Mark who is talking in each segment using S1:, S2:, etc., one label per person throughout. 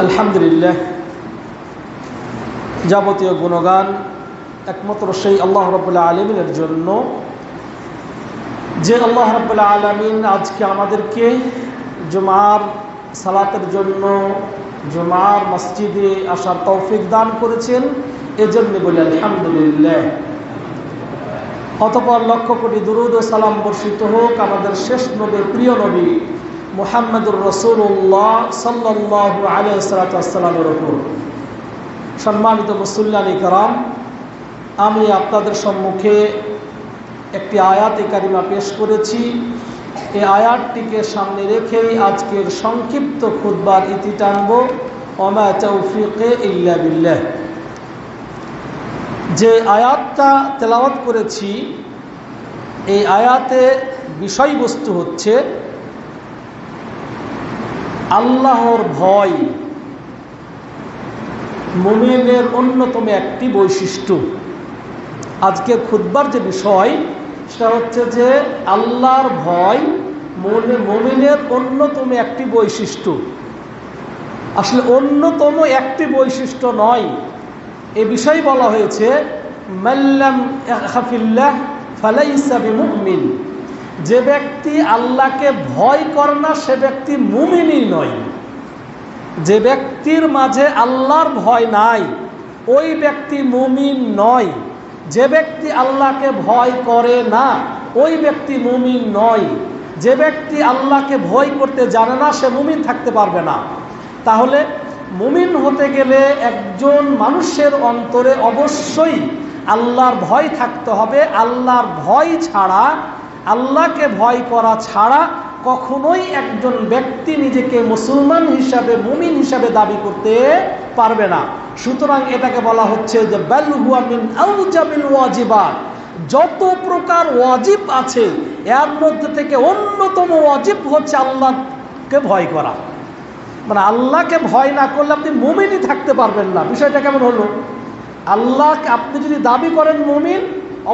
S1: আলহামদুলিল্লাহ, যাবতীয় গুণগান একমাত্র সেই আল্লাহ রাব্বুল আলামিনের জন্য, যে আল্লাহ রাব্বুল আলামিন আজকে আমাদেরকে জুমার সালাতের জন্য জুমার মসজিদে আসার তৌফিক দান করেছেন। এজন্য বলি আলহামদুলিল্লাহ। অতঃপর লক্ষ কোটি দুরূদ ও সালাম বর্ষিত হোক আমাদের শেষ নবী, প্রিয় নবী মুহাম্মদুর রাসূলুল্লাহ সাল্লাল্লাহু আলাইহি ওয়াসাল্লামের উপর। সম্মানিত মুসল্লিয়ানে কেরাম, আমি আপনাদের সম্মুখে একটি আয়াতে কারিমা পেশ করেছি। এই আয়াতটিকে সামনে রেখেই আজকের সংক্ষিপ্ত খুতবার ইতি টানব। ওমা তাওফীকে ইল্লা বিল্লাহ। যে আয়াতটা তেলাওয়াত করেছি, এই আয়াতে বিষয়বস্তু হচ্ছে আল্লাহর ভয় মুমিনের অন্যতম একটি বৈশিষ্ট্য। আজকের খুতবার যে বিষয় সেটা হচ্ছে যে আল্লাহর ভয় মুমিনের অন্যতম একটি বৈশিষ্ট্য। আসলে অন্যতম একটি বৈশিষ্ট্য নয়, এ বিষয় বলা হয়েছে মাল্লাম ইয়াখাফিল্লাহ ফালাইসা বিমুমিন। যে ব্যক্তি আল্লাহকে ভয় করে না সে ব্যক্তি মুমিনই নয়। যে ব্যক্তির মাঝে আল্লাহর ভয় নাই ওই ব্যক্তি মুমিন নয়। যে ব্যক্তি আল্লাহকে ভয় করে না ওই ব্যক্তি মুমিন নয়। যে ব্যক্তি আল্লাহকে ভয় করতে জানে না সে মুমিন থাকতে পারবে না। তাহলে মুমিন হতে গেলে একজন মানুষের অন্তরে অবশ্যই আল্লাহর ভয় থাকতে হবে। আল্লাহর ভয় ছাড়া, আল্লাহকে ভয় করা ছাড়া কখনোই একজন ব্যক্তি নিজেকে মুসলমান হিসাবে, মুমিন হিসাবে দাবি করতে পারবে না। সুতরাং এটাকে বলা হচ্ছে যে বাল হুয়া মিন আউজাবিল ওয়াজিবাত। যত প্রকার ওয়াজিব আছে এর মধ্যে থেকে অন্যতম ওয়াজিব হচ্ছে আল্লাহকে ভয় করা। মানে আল্লাহকে ভয় না করলে আপনি মুমিনই থাকতে পারবেন না। বিষয়টা কেমন হলো? আল্লাহকে আপনি যদি দাবি করেন মুমিন,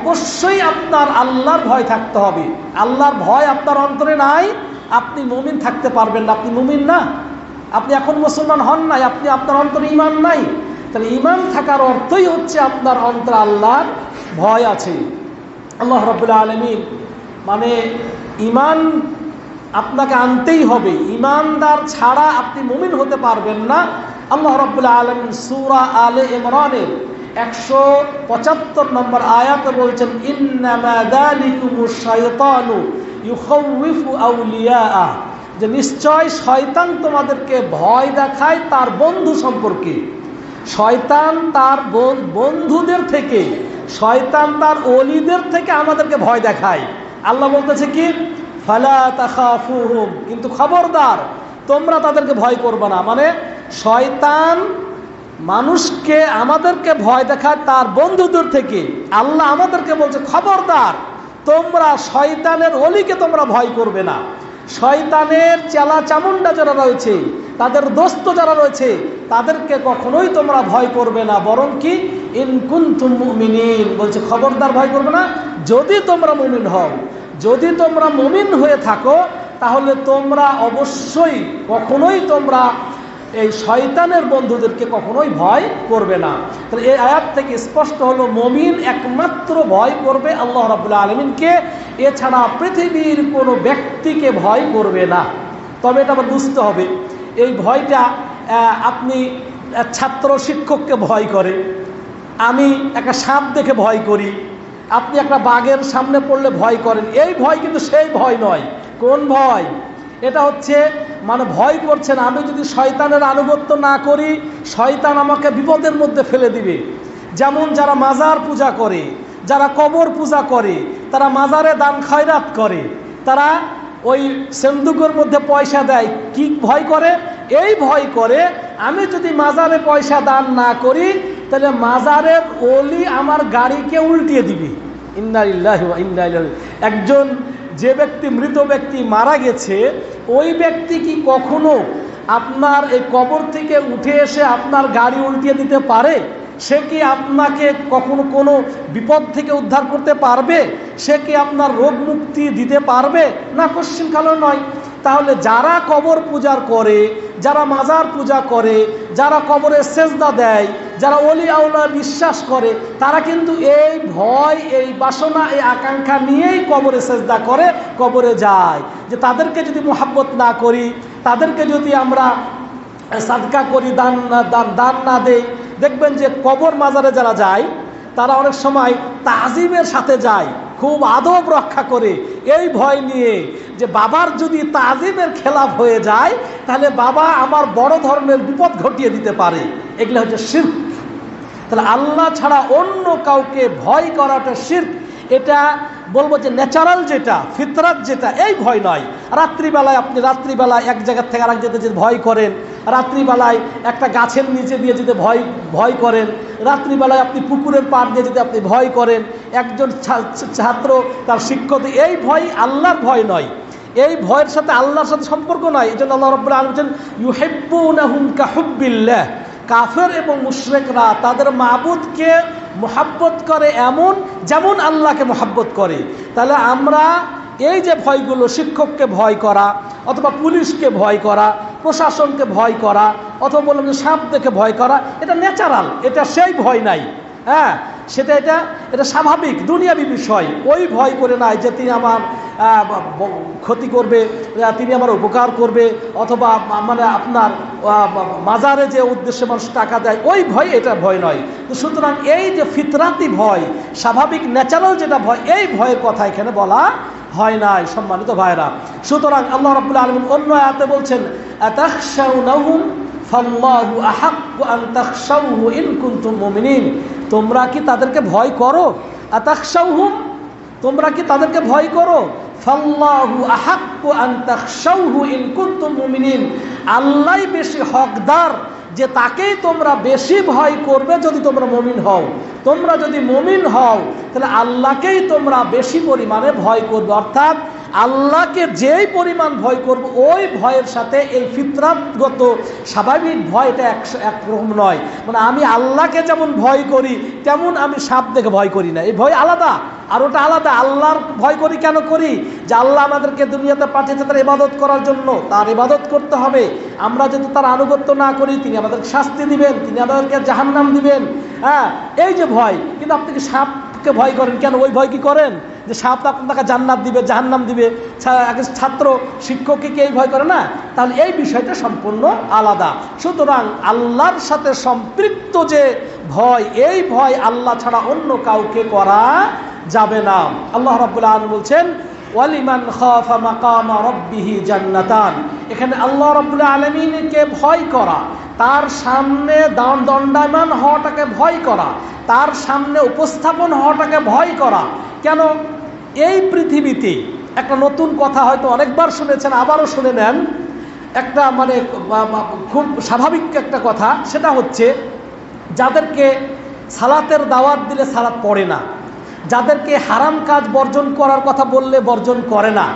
S1: অবশ্যই আপনার আল্লাহর ভয় থাকতে হবে। আল্লাহর ভয় আপনার অন্তরে নাই, আপনি মুমিন থাকতে পারবেন না। আপনি মুমিন না, আপনি এখন মুসলমান হন নাই, আপনি আপনার অন্তরে ঈমান নাই। তাহলে ঈমান থাকার অর্থই হচ্ছে আপনার অন্তরে আল্লাহর ভয় আছে। আল্লাহ রাব্বুল আলামিন মানে ঈমান আপনাকে আনতেই হবে। ঈমানদার ছাড়া আপনি মুমিন হতে পারবেন না। আল্লাহ রাব্বুল আলামিন সূরা আলে ইমরানের 175 নম্বর আয়াতে বলছেন ইন্নামা যালিকুমুশ শাইতানু ইউখাউইফু আউলিয়াআ। যে নিশ্চয় শয়তান তোমাদেরকে ভয় দেখায় তার বন্ধু সম্পর্কে। শয়তান তার বন্ধুদের থেকে, শয়তান তার ওলিদের থেকে আমাদেরকে ভয় দেখায়। আল্লাহ বলতেছে কি ফালা তাখাফুহুম, কিন্তু খবরদার তোমরা তাদেরকে ভয় করবে না। মানে শয়তান মানুষকে, আমাদেরকে ভয় দেখায় তার বন্ধুদের থেকে। আল্লাহ আমাদেরকে বলছে খবরদার তোমরা শয়তানের ওলিকে তোমরা ভয় করবে না। শয়তানের চেলা চামুন্ডা যারা রয়েছে, তাদের দোস্ত যারা রয়েছে, তাদেরকে কখনোই তোমরা ভয় করবে না। বরং কি ইন কুনতুম মুমিনিন, বলছে খবরদার ভয় করবে না যদি তোমরা মুমিন হও। যদি তোমরা মুমিন হয়ে থাকো তাহলে তোমরা অবশ্যই কখনোই তোমরা এই শয়তানের বন্ধুদেরকে কখনোই ভয় করবে না। তাহলে এই আয়াত থেকে স্পষ্ট হলো মুমিন একমাত্র ভয় করবে আল্লাহ রাব্বুল আলামিনকে, এছাড়া পৃথিবীর কোনো ব্যক্তিকে ভয় করবে না। তবে এটা আবার বুঝতে হবে, এই ভয়টা আপনি ছাত্র শিক্ষককে ভয় করে, আমি একটা সাপ দেখে ভয় করি, আপনি একটা বাঘের সামনে পড়লে ভয় করেন, এই ভয় কিন্তু সেই ভয় নয়। কোন ভয়? এটা হচ্ছে মানে ভয় করছেন আমি যদি শয়তানের আনুগত্য না করি শয়তান আমাকে বিপদের মধ্যে ফেলে দিবে। যেমন যারা মাজার পূজা করে, যারা কবর পূজা করে, তারা মাজারে দান খয়রাত করে, তারা ওই সিন্দুকের মধ্যে পয়সা দেয়। কি ভয় করে? এই ভয় করে আমি যদি মাজারে পয়সা দান না করি তাহলে মাজারের ওলি আমার গাড়িকে উল্টিয়ে দিবে। ইন্না লিল্লাহি ওয়া ইন্না ইলাইহি। একজন যে ব্যক্তি, মৃত ব্যক্তি মারা গেছে, ওই ব্যক্তি কি কখনো আপনার এই কবর থেকে উঠে এসে আপনার গাড়ি উল্টিয়ে দিতে পারে? সে কি আপনাকে কখনো কোনো বিপদ থেকে উদ্ধার করতে পারবে? সে কি আপনার রোগ মুক্তি দিতে পারবে? না, কোশ্চিনকালও নয়। তাহলে যারা কবর পূজা করে, যারা মাজার পূজা করে, যারা কবরে সেজদা দেয়, যারা ওলি আউলা বিশ্বাস করে, তারা কিন্তু এই ভয়, এই বাসনা, এই আকাঙ্ক্ষা নিয়েই কবরে সেজদা করে, কবরে যায়। যে তাদেরকে যদি মুহাব্বত না করি, তাদেরকে যদি আমরা সাদকা করি, দান না দেই, দেখবেন যে কবর মাজারে যারা যায় তারা অনেক সময় তাজিমের সাথে যায়, খুব আদব রক্ষা করে, এই ভয় নিয়ে যে বাবার যদি তাজিমের খেলাফ হয়ে যায় তাহলে বাবা আমার বড় ধরনের বিপদ ঘটিয়ে দিতে পারে। এগুলো হচ্ছে শিরক। তাহলে আল্লাহ ছাড়া অন্য কাউকে ভয় করাটা শিরক। এটা বলবো যে ন্যাচারাল, যেটা ফিতরাত, যেটা, এই ভয় নয়। রাত্রিবেলায় আপনি রাত্রিবেলায় এক জায়গার থেকে আরেক জায়গাতে যদি ভয় করেন, রাত্রিবেলায় একটা গাছের নিচে দিয়ে যদি ভয় করেন, রাত্রিবেলায় আপনি পুকুরের পাড় দিয়ে যদি আপনি ভয় করেন, একজন ছাত্র তার শিক্ষক, এই ভয় আল্লাহর ভয় নয়। এই ভয়ের সাথে আল্লাহর সাথে সম্পর্ক নয়। এই জন্য আল্লাহ রাব্বুল আলামিন বলেন ইউহিব্বুনাহুম কাহুব্বিল্লাহ। কাফের এবং মুশরিকরা তাদের মাবুদকে মুহাব্বত করে এমন যেমন আল্লাহকে মুহাব্বত করে। তাহলে আমরা এই যে ভয়গুলো, শিক্ষককে ভয় করা, অথবা পুলিশকে ভয় করা, প্রশাসনকে ভয় করা, অথবা বললাম যে সাপ দেখে ভয় করা, এটা ন্যাচারাল, এটা সেই ভয় নাই। হ্যাঁ, সেটা এটা স্বাভাবিক দুনিয়াবী বিষয়। ওই ভয় করে নাই যে তিনি আমার ক্ষতি করবে, তিনি আমার উপকার করবে, অথবা মানে আপনার মাজারে যে উদ্দেশ্যে মানুষ টাকা দেয়, ওই ভয়, এটা ভয় নয়। তো সুতরাং এই যে ফিতরাতি ভয়, স্বাভাবিক ন্যাচারাল যেটা ভয়, এই ভয়ের কথা এখানে বলা হয় নাই, সম্মানিত ভাইরা। সুতরাং আল্লাহ রাব্বুল আলামিন অন্য আয়াতে বলছেন আতাখশাউনাহুম ফাল্লাহু আহাক্কু আন তাখশাউহু ইন কুনতুম মুমিনিন। তোমরা কি তাদেরকে ভয় করো? আতাখশাউহুম, তোমরা কি তাদেরকে ভয় করো? ফাল্লাহু আহাক্কু আন তাখশাউহু ইন কুনতুম মুমিনিন। আল্লাহই বেশি হকদার যে তাকেই তোমরা বেশি ভয় করবে যদি তোমরা মুমিন হও। তোমরা যদি মুমিন হও তাহলে আল্লাহকেই তোমরা বেশি পরিমাণে ভয় করবে। অর্থাৎ আল্লাহকে যেই পরিমাণ ভয় করব, ওই ভয়ের সাথে এই ফিতরাতগত স্বাভাবিক ভয় এটা একরকম নয়। মানে আমি আল্লাহকে যেমন ভয় করি তেমন আমি সাপ দেখে ভয় করি না, এই ভয় আলাদা। আর ওটা আলাদা। আল্লাহর ভয় করি কেন করি? যে আল্লাহ আমাদেরকে দুনিয়াতে পাঠিয়েছে তার ইবাদত করার জন্য, তার ইবাদত করতে হবে। আমরা যদি তার আনুগত্য না করি তিনি আমাদেরকে শাস্তি দিবেন, তিনি আমাদেরকে জাহান্নাম দিবেন। হ্যাঁ, এই যে ভয়। কিন্তু আপনি কি সাপকে ভয় করেন কেন? ওই ভয় কি করেন যে সাপ আপনাকে জান্নাত দিবে, জাহান্নাম দিবে? ছাত্র শিক্ষককে কি এই ভয় করে না? তাহলে এই বিষয়টা সম্পূর্ণ আলাদা। সুতরাং আল্লাহর সাথে সম্পৃক্ত যে ভয়, এই ভয় আল্লাহ ছাড়া অন্য কাউকে করা যাবে না। আল্লাহ রাব্বুল আলামিন বলছেন ওয়ালিমান খাফা মাকামা রাব্বিহি জান্নাতান। এখানে আল্লাহ রাব্বুল আলামিনকে ভয় করা, তার সামনে দণ্ডায়মান হওয়াটাকে ভয় করা, তার সামনে উপস্থাপন হওয়াটাকে ভয় করা। কেন? এই পৃথিবীতে একটা নতুন কথা হয়তো অনেকবার শুনেছেন, আবারও শুনে নেন। একটা মানে খুব স্বাভাবিক একটা কথা, সেটা হচ্ছে যাদেরকে সালাতের দাওয়াত দিলে সালাত পড়ে না, যাদেরকে হারাম কাজ বর্জন করার কথা বললে বর্জন করে না,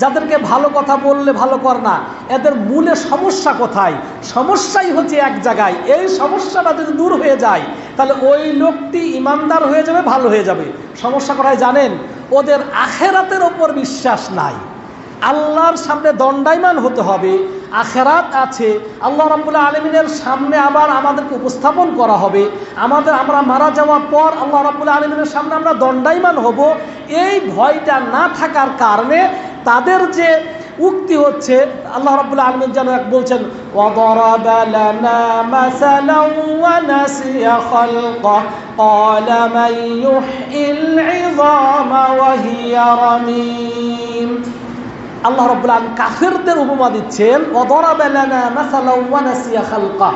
S1: যাদেরকে ভালো কথা বললে ভালো করে না, এদের মূলে সমস্যা কোথায়? সমস্যাই হচ্ছে এক জায়গায়। এই সমস্যাটা যদি দূর হয়ে যায় তাহলে ওই লোকটি ইমানদার হয়ে যাবে, ভালো হয়ে যাবে। সমস্যা কোথায় জানেন? ওদের আখেরাতের ওপর বিশ্বাস নাই। আল্লাহর সামনে দণ্ডায়মান হতে হবে, আখেরাত আছে, আল্লাহ রাব্বুল আলামিনের সামনে আবার আমাদেরকে উপস্থাপন করা হবে, আমরা মারা যাওয়ার পর আল্লাহ রাব্বুল আলামিনের সামনে আমরা দণ্ডায়মান হব। এই ভয়টা না থাকার কারণে তাদের যে উক্তি হচ্ছে, আল্লাহ রাব্বুল আলামিন যেন এক বলছেন ওয়াদারাবা লানা মাসালান ওয়া নাসিয়া খালকা ক্বালা মান ইউহয়িল ইযামা ওয়া হিয়া রামীম। আল্লাহ রাব্বুল আলামিন কাফেরদের উপমা দিচ্ছেন ওয়াদারাবা লানা মাসালান ওয়া নাসিয়া খালকা।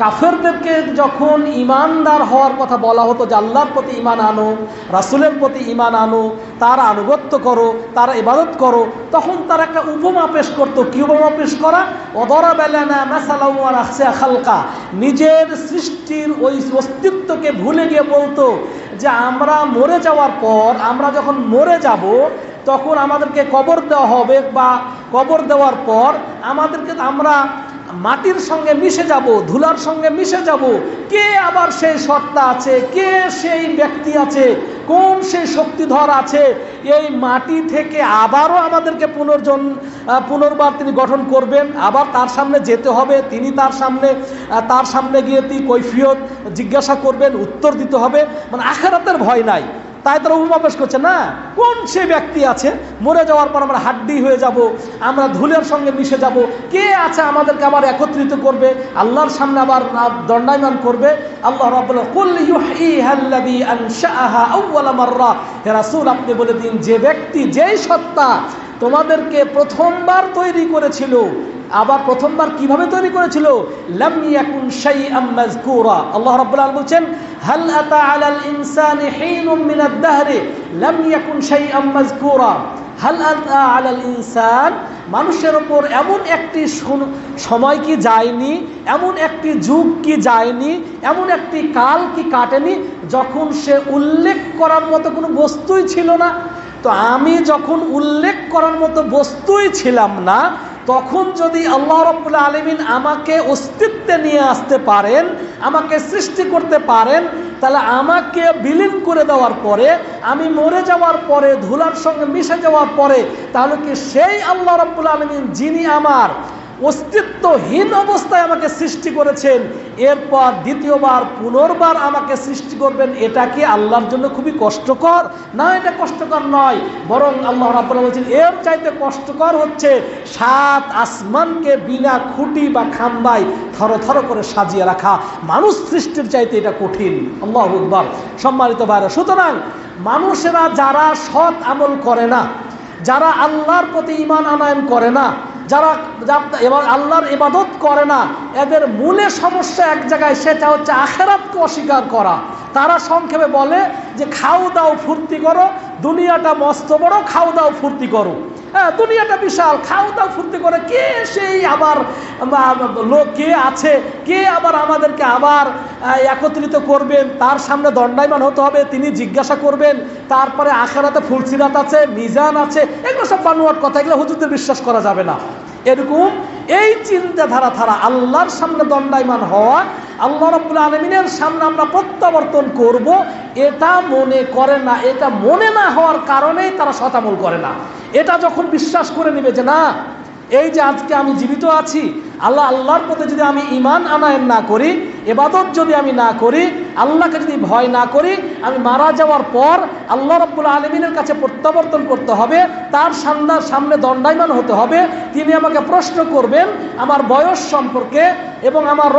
S1: কাফেরদেরকে যখন ইমানদার হওয়ার কথা বলা হতো যে আল্লাহর প্রতি ঈমান আনো, রাসূলের প্রতি ঈমান আনো, তার আনুগত্য করো, তার ইবাদত করো, তখন তার একটা উপমা পেশ করতো। কি উপমা পেশ করা? ওয়াদারাবা লানা মাসালান ওয়া নাসিয়া খালকা। নিজের সৃষ্টির ওই অস্তিত্বকে ভুলে গিয়ে বলতো যে আমরা মরে যাওয়ার পর, আমরা যখন মরে যাব তখন আমাদেরকে কবর দেওয়া হবে, বা কবর দেওয়ার পর আমরা মাটির সঙ্গে মিশে যাব, ধুলার সঙ্গে মিশে যাব। কে আবার সেই সত্তা আছে, কে সেই ব্যক্তি আছে, কোন সেই শক্তিধর আছে এই মাটি থেকে আবারও আমাদেরকে পুনর্বার তিনি গঠন করবেন, আবার তার সামনে যেতে হবে, তিনি তার সামনে গিয়ে তিনি কৈফিয়ত জিজ্ঞাসা করবেন, উত্তর দিতে হবে। মানে আখিরাতের ভয় নাই। তাই তারা উপমা পেশ করছে, না কোন সে ব্যক্তি আছে, মরে যাওয়ার পর আমরা হাড্ডি হয়ে যাব, আমরা ধুলের সঙ্গে মিশে যাব, কে আছে আমাদেরকে আবার একত্রিত করবে, আল্লাহর সামনে আবার দণ্ডায়মান করবে। আল্লাহ রাব্বুল কুল ইউহয়িহাল্লাযী আনশাআহা আউওয়ালা মাররা, হে রাসূল আপনি বলে দিন, যে ব্যক্তি, যেই সত্তা তোমাদেরকে প্রথমবার তৈরি করেছিল, আবার প্রথমবার কিভাবে তৈরি করেছিল, লাম ইয়াকুন শাইআম মাযকুরা। আল্লাহ রাব্বুল আলামিন বলেন, হাল আতা আলাল ইনসানি হিনুম মিনাদ দাহরি লাম ইয়াকুন শাইআম মাযকুরা। হাল আতা আলাল ইনসান, মানুষের ওপর এমন একটি সময় কি যায়নি, এমন একটি যুগ কি যায়নি, এমন একটি কাল কি কাটেনি যখন সে উল্লেখ করার মতো কোনো বস্তুই ছিল না। তো আমি যখন উল্লেখ করার মতো বস্তুই ছিলাম না, তখন যদি আল্লাহ রাব্বুল আলামিন আমাকে অস্তিত্বে নিয়ে আসতে পারেন, আমাকে সৃষ্টি করতে পারেন, তাহলে আমাকে বিলীন করে দেওয়ার পরে, আমি মরে যাওয়ার পরে, ধুলার সঙ্গে মিশে যাওয়ার পরে, তাহলে কি সেই আল্লাহ রাব্বুল আলামিন যিনি আমার অস্তিত্বহীন অবস্থায় আমাকে সৃষ্টি করেছেন, এরপর দ্বিতীয়বার পুনর্বার আমাকে সৃষ্টি করবেন, এটা কি আল্লাহর জন্য খুবই কষ্টকর? না, এটা কষ্টকর নয়, বরং আল্লাহ রাব্বুল আলামিন বলেছেন এর চাইতে কষ্টকর হচ্ছে 7 আসমানকে বিনা খুঁটি বা খাম্বায় থর থর করে সাজিয়ে রাখা। মানুষ সৃষ্টির চাইতে এটা কঠিন। আল্লাহু আকবার। সম্মানিত ভাইরা, সুতরাং মানুষেরা যারা সৎ আমল করে না, যারা আল্লাহর প্রতি ঈমান আনয়ন করে না, যারা আল্লাহর ইবাদত করে না, এদের মূলে সমস্যা এক জায়গায়, সেটা হচ্ছে আখিরাতকে অস্বীকার করা। তারা সংক্ষেপে বলে যে খাও দাও ফুর্তি করো, দুনিয়াটা মস্ত বড়, খাও দাও ফুর্তি করো। হ্যাঁ, দুনিয়াটা বিশাল, খাও দাও ফুর্তি করে, কে সেই আবার লোক কে আছে, কে আবার আমাদেরকে আবার একত্রিত করবেন, তার সামনে দণ্ডায়মান হতে হবে, তিনি জিজ্ঞাসা করবেন, তারপরে আখিরাতে ফুলসিরাত আছে, মিজান আছে, এগুলো সব বানোয়াট কথা, এগুলো হুজুরদের বিশ্বাস করা যাবে না। এরকম এই চিন্তাধারা ছাড়া আল্লাহর সামনে দণ্ডায়মান হওয়া, আল্লাহ রাব্বুল আলামিনের সামনে আমরা প্রত্যাবর্তন করব, এটা মনে করে না। এটা মনে না হওয়ার কারণেই তারা সৎ আমল করে না। এটা যখন বিশ্বাস করে নেবে যে না, এই যে আজকে আমি জীবিত আছি, আল্লাহর প্রতি যদি আমি ঈমান আনয়ন না করি, ইবাদত যদি আমি না করি, আল্লাহকে যদি ভয় না করি, আমি মারা যাওয়ার পর আল্লাহ রাব্বুল আলামিনের কাছে প্রত্যাবর্তন করতে হবে, তার সামনে দণ্ডায়মান হতে হবে, তিনি আমাকে প্রশ্ন করবেন আমার বয়স সম্পর্কে, এবং আমার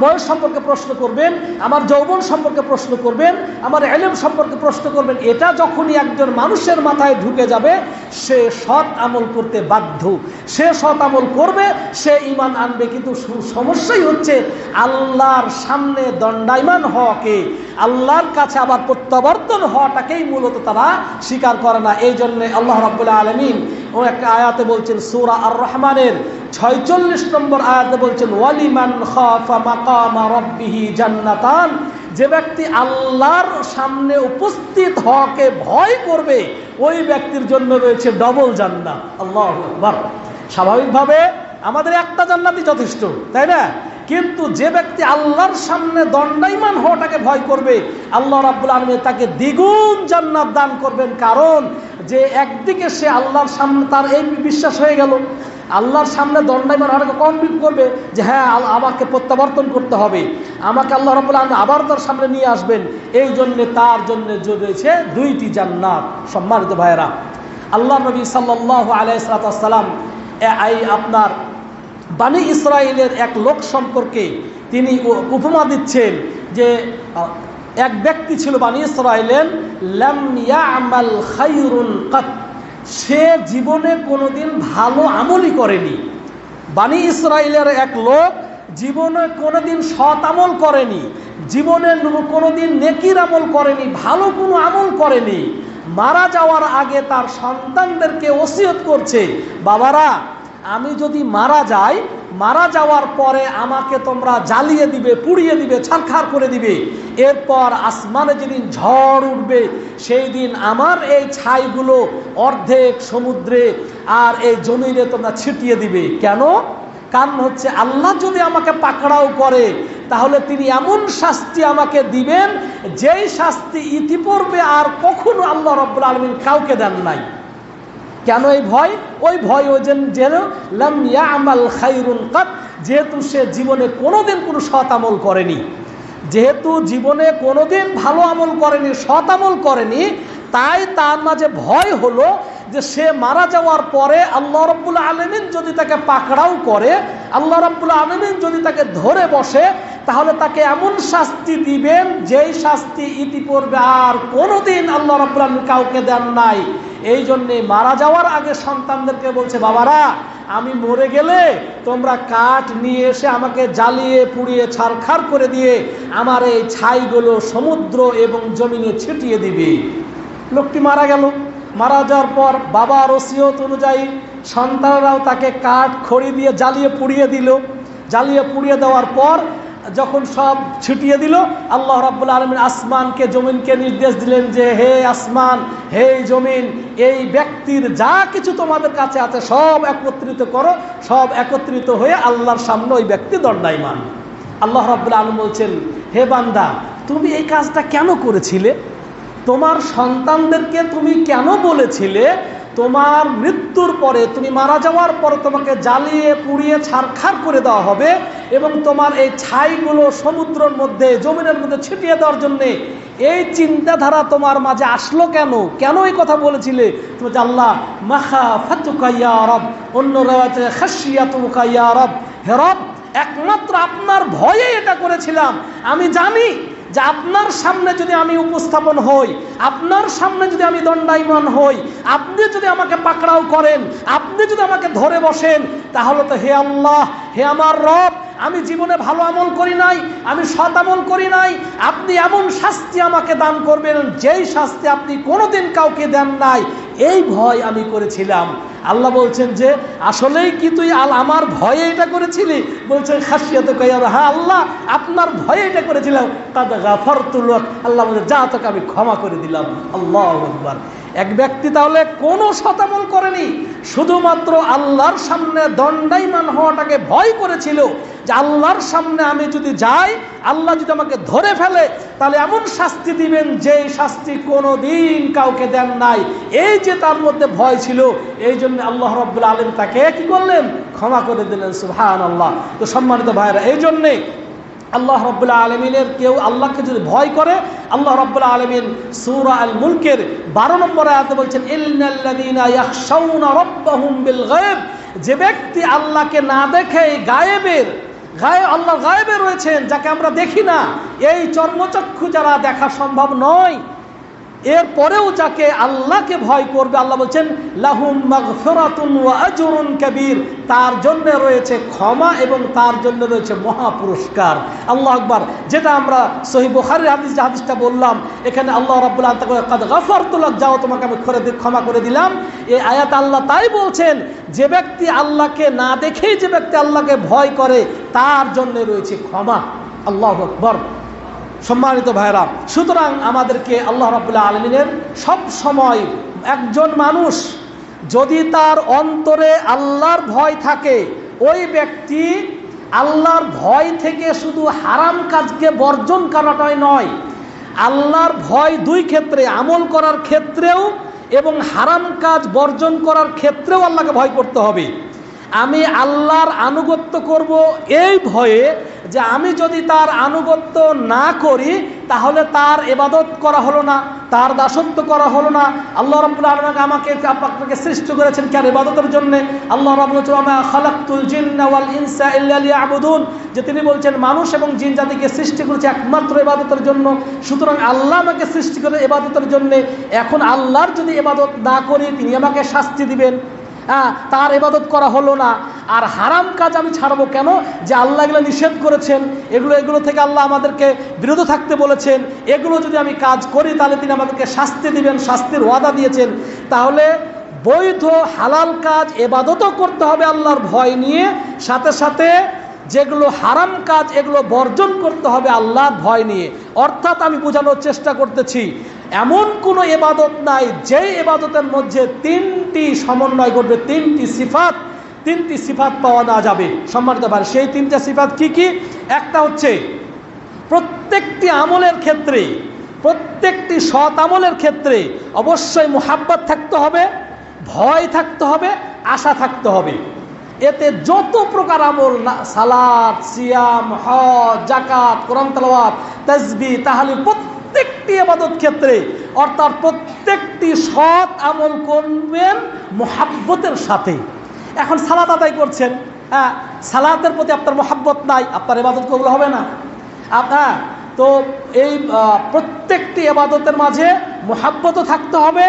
S1: বয়স সম্পর্কে প্রশ্ন করবেন, আমার যৌবন সম্পর্কে প্রশ্ন করবেন, আমার ইলম সম্পর্কে প্রশ্ন করবেন। এটা যখনই একজন মানুষের মাথায় ঢুকে যাবে, সে সৎ আমল করতে বাধ্য, সে সৎ আমল করবে, সে ঈমান আনবে। কিন্তু সমস্যাই হচ্ছে আল্লাহর সামনে দণ্ডায়মান হওয়াকে, আল্লাহর কাছে আবার প্রত্যাবর্তন হওয়াটাকেই মূলত তারা স্বীকার করে না। এই জন্যে আল্লাহ রাব্বুল আলামিন ও একটা আয়াতে বলছেন, সূরা আর রহমানের 46 নম্বর আয়াতে বলছেন, ওয়ালিমান খাফা মাকামা রাব্বিহি জান্নাতান, যে ব্যক্তি আল্লাহর সামনে উপস্থিত হওয়াকে ভয় করবে, ওই ব্যক্তির জন্য রয়েছে ডবল জান্নাত। আল্লাহু আকবার। স্বাভাবিকভাবে আমাদের একটা জান্নাতই যথেষ্ট, তাই না? কিন্তু যে ব্যক্তি আল্লাহর সামনে দণ্ডায়মান হওয়াটাকে ভয় করবে, আল্লাহ রাব্বুল আলামিন তাকে দ্বিগুণ জান্নাত দান করবেন। কারণ যে একদিকে সে আল্লাহর সামনে, তার এই বিশ্বাস হয়ে গেল, আল্লাহর সামনে দণ্ডায়মান হওয়াটাকে কনভিন্স করবে যে হ্যাঁ, আমাকে প্রত্যাবর্তন করতে হবে, আমাকে আল্লাহ রাব্বুল আলামিন আবার তার সামনে নিয়ে আসবেন। এই জন্যে তার জন্য রয়েছে 2টি জান্নাত। সম্মানিত ভাইয়েরা, আল্লাহ নবী সাল্লাল্লাহু আলাইহি ওয়াসাল্লাম আপনার বানি ইসরাইলের এক লোক সম্পর্কে তিনি উপমা দিচ্ছেন যে এক ব্যক্তি ছিল বানি ইসরাইলের, লাম ইয়ামাল খায়রুন কাত, সে জীবনে কোনোদিন ভালো আমলই করেনি। বানি ইসরাইলের এক লোক জীবনে কোনোদিন সৎ আমল করেনি, জীবনে কোনোদিন নেকির আমল করেনি, ভালো কোনো আমল করেনি। মারা যাওয়ার আগে তার সন্তানদেরকে ওসিয়ত করছে, বাবারা আমি যদি মারা যাই, মারা যাওয়ার পরে আমাকে তোমরা জ্বালিয়ে দিবে, পুড়িয়ে দিবে, ছারখার করে দিবে। এরপর আসমানে যেদিন ঝড় উঠবে, সেই দিন আমার এই ছাইগুলো অর্ধেক সমুদ্রে আর এই জমিনে তোমরা ছিটিয়ে দিবে। কেন? কারণ হচ্ছে আল্লাহ যদি আমাকে পাকড়াও করে তাহলে তিনি এমন শাস্তি আমাকে দিবেন যেই শাস্তি ইতিপূর্বে আর কখনো আল্লাহ রাব্বুল আলামিন কাউকে দেন নাই। কেন এই ভয়? ওই ভয় ওই যেন লাম ইয়ামাল খায়রুন কাত, যেহেতু সে জীবনে কোনোদিন কোনো সৎ আমল করেনি, যেহেতু জীবনে কোনোদিন ভালো আমল করেনি, সৎ আমল করেনি, তাই তার মাঝে ভয় হলো যে সে মারা যাওয়ার পরে আল্লাহ রাব্বুল আলামিন যদি তাকে পাকড়াও করে, আল্লাহ রাব্বুল আলামিন যদি তাকে ধরে বসে, তাহলে তাকে এমন শাস্তি দিবেন যেই শাস্তি ইতিপূর্বে আর কোনোদিন আল্লাহ রাব্বুল আলামিন কাউকে দেন নাই। এই জন্যে মারা যাওয়ার আগে সন্তানদেরকে বলছে, বাবারা আমি মরে গেলে তোমরা কাঠ নিয়ে এসে আমাকে জ্বালিয়ে পুড়িয়ে ছারখার করে দিয়ে আমার এই ছাইগুলো সমুদ্র এবং জমিনে ছিটিয়ে দিবে। লোকটি মারা গেল। মারা যাওয়ার পর বাবার ওসিয়ত অনুযায়ী সন্তানরাও তাকে কাঠ খড়ি দিয়ে জ্বালিয়ে পুড়িয়ে দিল। জ্বালিয়ে পুড়িয়ে দেওয়ার পর যখন সব ছিটিয়ে দিল, আল্লাহ রাব্বুল আলামিন আসমানকে জমিনকে নির্দেশ দিলেন যে হে আসমান, হে জমিন, এই ব্যক্তির যা কিছু তোমাদের কাছে আছে সব একত্রিত করো। সব একত্রিত হয়ে আল্লাহর সামনে ওই ব্যক্তি দণ্ডায়মান। আল্লাহ রাব্বুল আলামিন বলছেন, হে বান্দা, তুমি এই কাজটা কেন করেছিলে? তোমার সন্তানদেরকে তুমি কেন বলেছিলে তোমার মৃত্যুর পরে, তুমি মারা যাওয়ার পরে তোমাকে জ্বালিয়ে পুড়িয়ে ছারখার করে দেওয়া হবে এবং তোমার এই ছাইগুলো সমুদ্রের মধ্যে জমিনের মধ্যে ছিটিয়ে দেওয়ার জন্যে? এই চিন্তাধারা তোমার মাঝে আসলো কেন? কেন এই কথা বলেছিলে? তুমি যে আল্লাহ মাখাফাতুকা ইয়া রব, অন্য রাওয়াতে খাশিয়াতুকা ইয়া রব, হে রব একমাত্র আপনার ভয়ে এটা করেছিলাম। আমি জানি যে আপনার সামনে যদি আমি উপস্থাপন হই, আপনার সামনে যদি আমি দণ্ডায়মান হই, আপনি যদি আমাকে পাকড়াও করেন, আপনি যদি আমাকে ধরে বসেন, তাহলে তো হে আল্লাহ, হে আমার রব, আমি জীবনে ভালো আমল করি নাই, আমি সৎ আমল করি নাই, আপনি এমন শাস্তি আমাকে দান করবেন যেই শাস্তি আপনি কোনোদিন কাউকে দেন নাই। এই ভয় আমি করেছিলাম। আল্লাহ বলছেন যে আসলেই কি তুই আমার ভয়ে এটা করেছিলি? বলছেন খাশিয়াতুকা ইয়া রব, হ্যাঁ আল্লাহ আপনার ভয়ে এটা করেছিলাম। কাদ গাফারতু লাক, আল্লাহ বলে যা তোকে আমি ক্ষমা করে দিলাম। আল্লাহু আকবার। এক ব্যক্তি তাহলে কোনো সৎ আমল করেনি, শুধুমাত্র আল্লাহর সামনে দণ্ডায়মান হওয়াটাকে ভয় করেছিল যে আল্লাহর সামনে আমি যদি যাই, আল্লাহ যদি আমাকে ধরে ফেলে তাহলে এমন শাস্তি দিবেন যেই শাস্তি কোনোদিন কাউকে দেন নাই। এই যে তার মধ্যে ভয় ছিল, এই জন্য আল্লাহ রাব্বুল আলামিন তাকে কি করলেন? ক্ষমা করে দিলেন। সুবহানাল্লাহ। তো সম্মানিত ভাইরা, এই জন্যে আল্লাহ রাব্বুল আলামিনের কেউ আল্লাহকে যদি ভয় করে, আল্লাহ রাব্বুল আলামিন সূরা আল মুলকের 12 নম্বর আয়াতে বলছেন, ইন্নাল্লাযীনা ইয়াখশাউনা রাব্বাহুম বিল গায়ব, যে ব্যক্তি আল্লাহকে না দেখে আল্লাহ গায়েবে রয়েছেন, যাকে আমরা দেখি না, এই চর্মচক্ষু যারা দেখা সম্ভব নয়, এরপরেও যাকে আল্লাহকে ভয় করবে, আল্লাহ বলছেন লাহুম মাগফিরাতুন ওয়া আজরুন কাবীর, তার জন্য রয়েছে ক্ষমা এবং তার জন্য রয়েছে মহা পুরস্কার। আল্লাহু আকবার। যেটা আমরা সহিহ বুখারীর হাদিসটা বললাম, এখানে আল্লাহ রাব্বুল আলামিন তাকে কাদ গাফারতু লাক, যাও তোমাকে আমি ক্ষমা করে দিলাম। এই আয়াত আল্লাহ তাই বলছেন, যে ব্যক্তি আল্লাহকে না দেখেই যে ব্যক্তি আল্লাহকে ভয় করে তার জন্য রয়েছে ক্ষমা। আল্লাহু আকবার। সম্মানিত ভাইরা, সুতরাং আমাদেরকে আল্লাহ রাব্বুল আলামিনের সব সময়, একজন মানুষ যদি তার অন্তরে আল্লাহর ভয় থাকে, ওই ব্যক্তি আল্লাহর ভয় থেকে শুধু হারাম কাজকে বর্জন করাটাই নয়, আল্লাহর ভয় দুই ক্ষেত্রে, আমল করার ক্ষেত্রেও এবং হারাম কাজ বর্জন করার ক্ষেত্রেও আল্লাহকে ভয় করতে হবে। আমি আল্লাহর আনুগত্য করব এই ভয়ে যে আমি যদি তার আনুগত্য না করি তাহলে তার ইবাদত করা হলো না, তার দাসত্ব করা হলো না। আল্লাহ রাব্বুল আলামিন আপনাকে সৃষ্টি করেছেন কার ইবাদতের জন্য? আল্লাহ রাব্বুল ওয়া খালাকতুল জিন্না ওয়াল ইনসা ইল্লা লিয়াবুদুন, যে তিনি বলছেন মানুষ এবং জিন জাতিকে সৃষ্টি করেছে একমাত্র ইবাদতের জন্য। সুতরাং আল্লাহ আমাকে সৃষ্টি করে ইবাদতের জন্য। এখন আল্লাহর যদি ইবাদত না করি তিনি আমাকে শাস্তি দিবেন। তার ইবাদত করা হলো না। আর হারাম কাজ আমি ছাড়বো কেন? যে আল্লাহ এগুলো নিষেধ করেছেন, এগুলো থেকে আল্লাহ আমাদেরকে বিরত থাকতে বলেছেন। এগুলো যদি আমি কাজ করি তাহলে তিনি আমাদেরকে শাস্তি দিবেন, শাস্তির ওয়াদা দিয়েছেন। তাহলে বৈধ হালাল কাজ ইবাদতও করতে হবে আল্লাহর ভয় নিয়ে, সাথে সাথে যেগুলো হারাম কাজ এগুলো বর্জন করতে হবে আল্লাহর ভয় নিয়ে। অর্থাৎ আমি বোঝানোর চেষ্টা করতেছি, এমন কোনো ইবাদত নাই যেই ইবাদতের মধ্যে তিনটি সমন্বয় ঘটবে, তিনটি সিফাত তিনটি সিফাত পাওয়া না যাবে সম্মানিত ভাই। সেই তিনটা সিফাত কি কি? একটা হচ্ছে প্রত্যেকটি আমলের ক্ষেত্রে, প্রত্যেকটি সৎ আমলের ক্ষেত্রে অবশ্যই মুহাব্বত থাকতে হবে, ভয় থাকতে হবে, আশা থাকতে হবে। এতে যত প্রকার আমল, সালাত, সিয়াম, হজ, যাকাত, কোরআন তেলাওয়াত, তাসবিহ, তাহলিল, প্রত্যেকটি ইবাদত ক্ষেত্রে অর্থাৎ প্রত্যেকটি সৎ আমল করবেন মুহাব্বতের সাথে। এখন সালাত আদায় করছেন, হ্যাঁ, সালাতের প্রতি আপনার মুহাব্বত নাই, আপনার ইবাদত কবুল হবে না। আপনার তো এই প্রত্যেকটি ইবাদতের মাঝে মুহাব্বতও থাকতে হবে,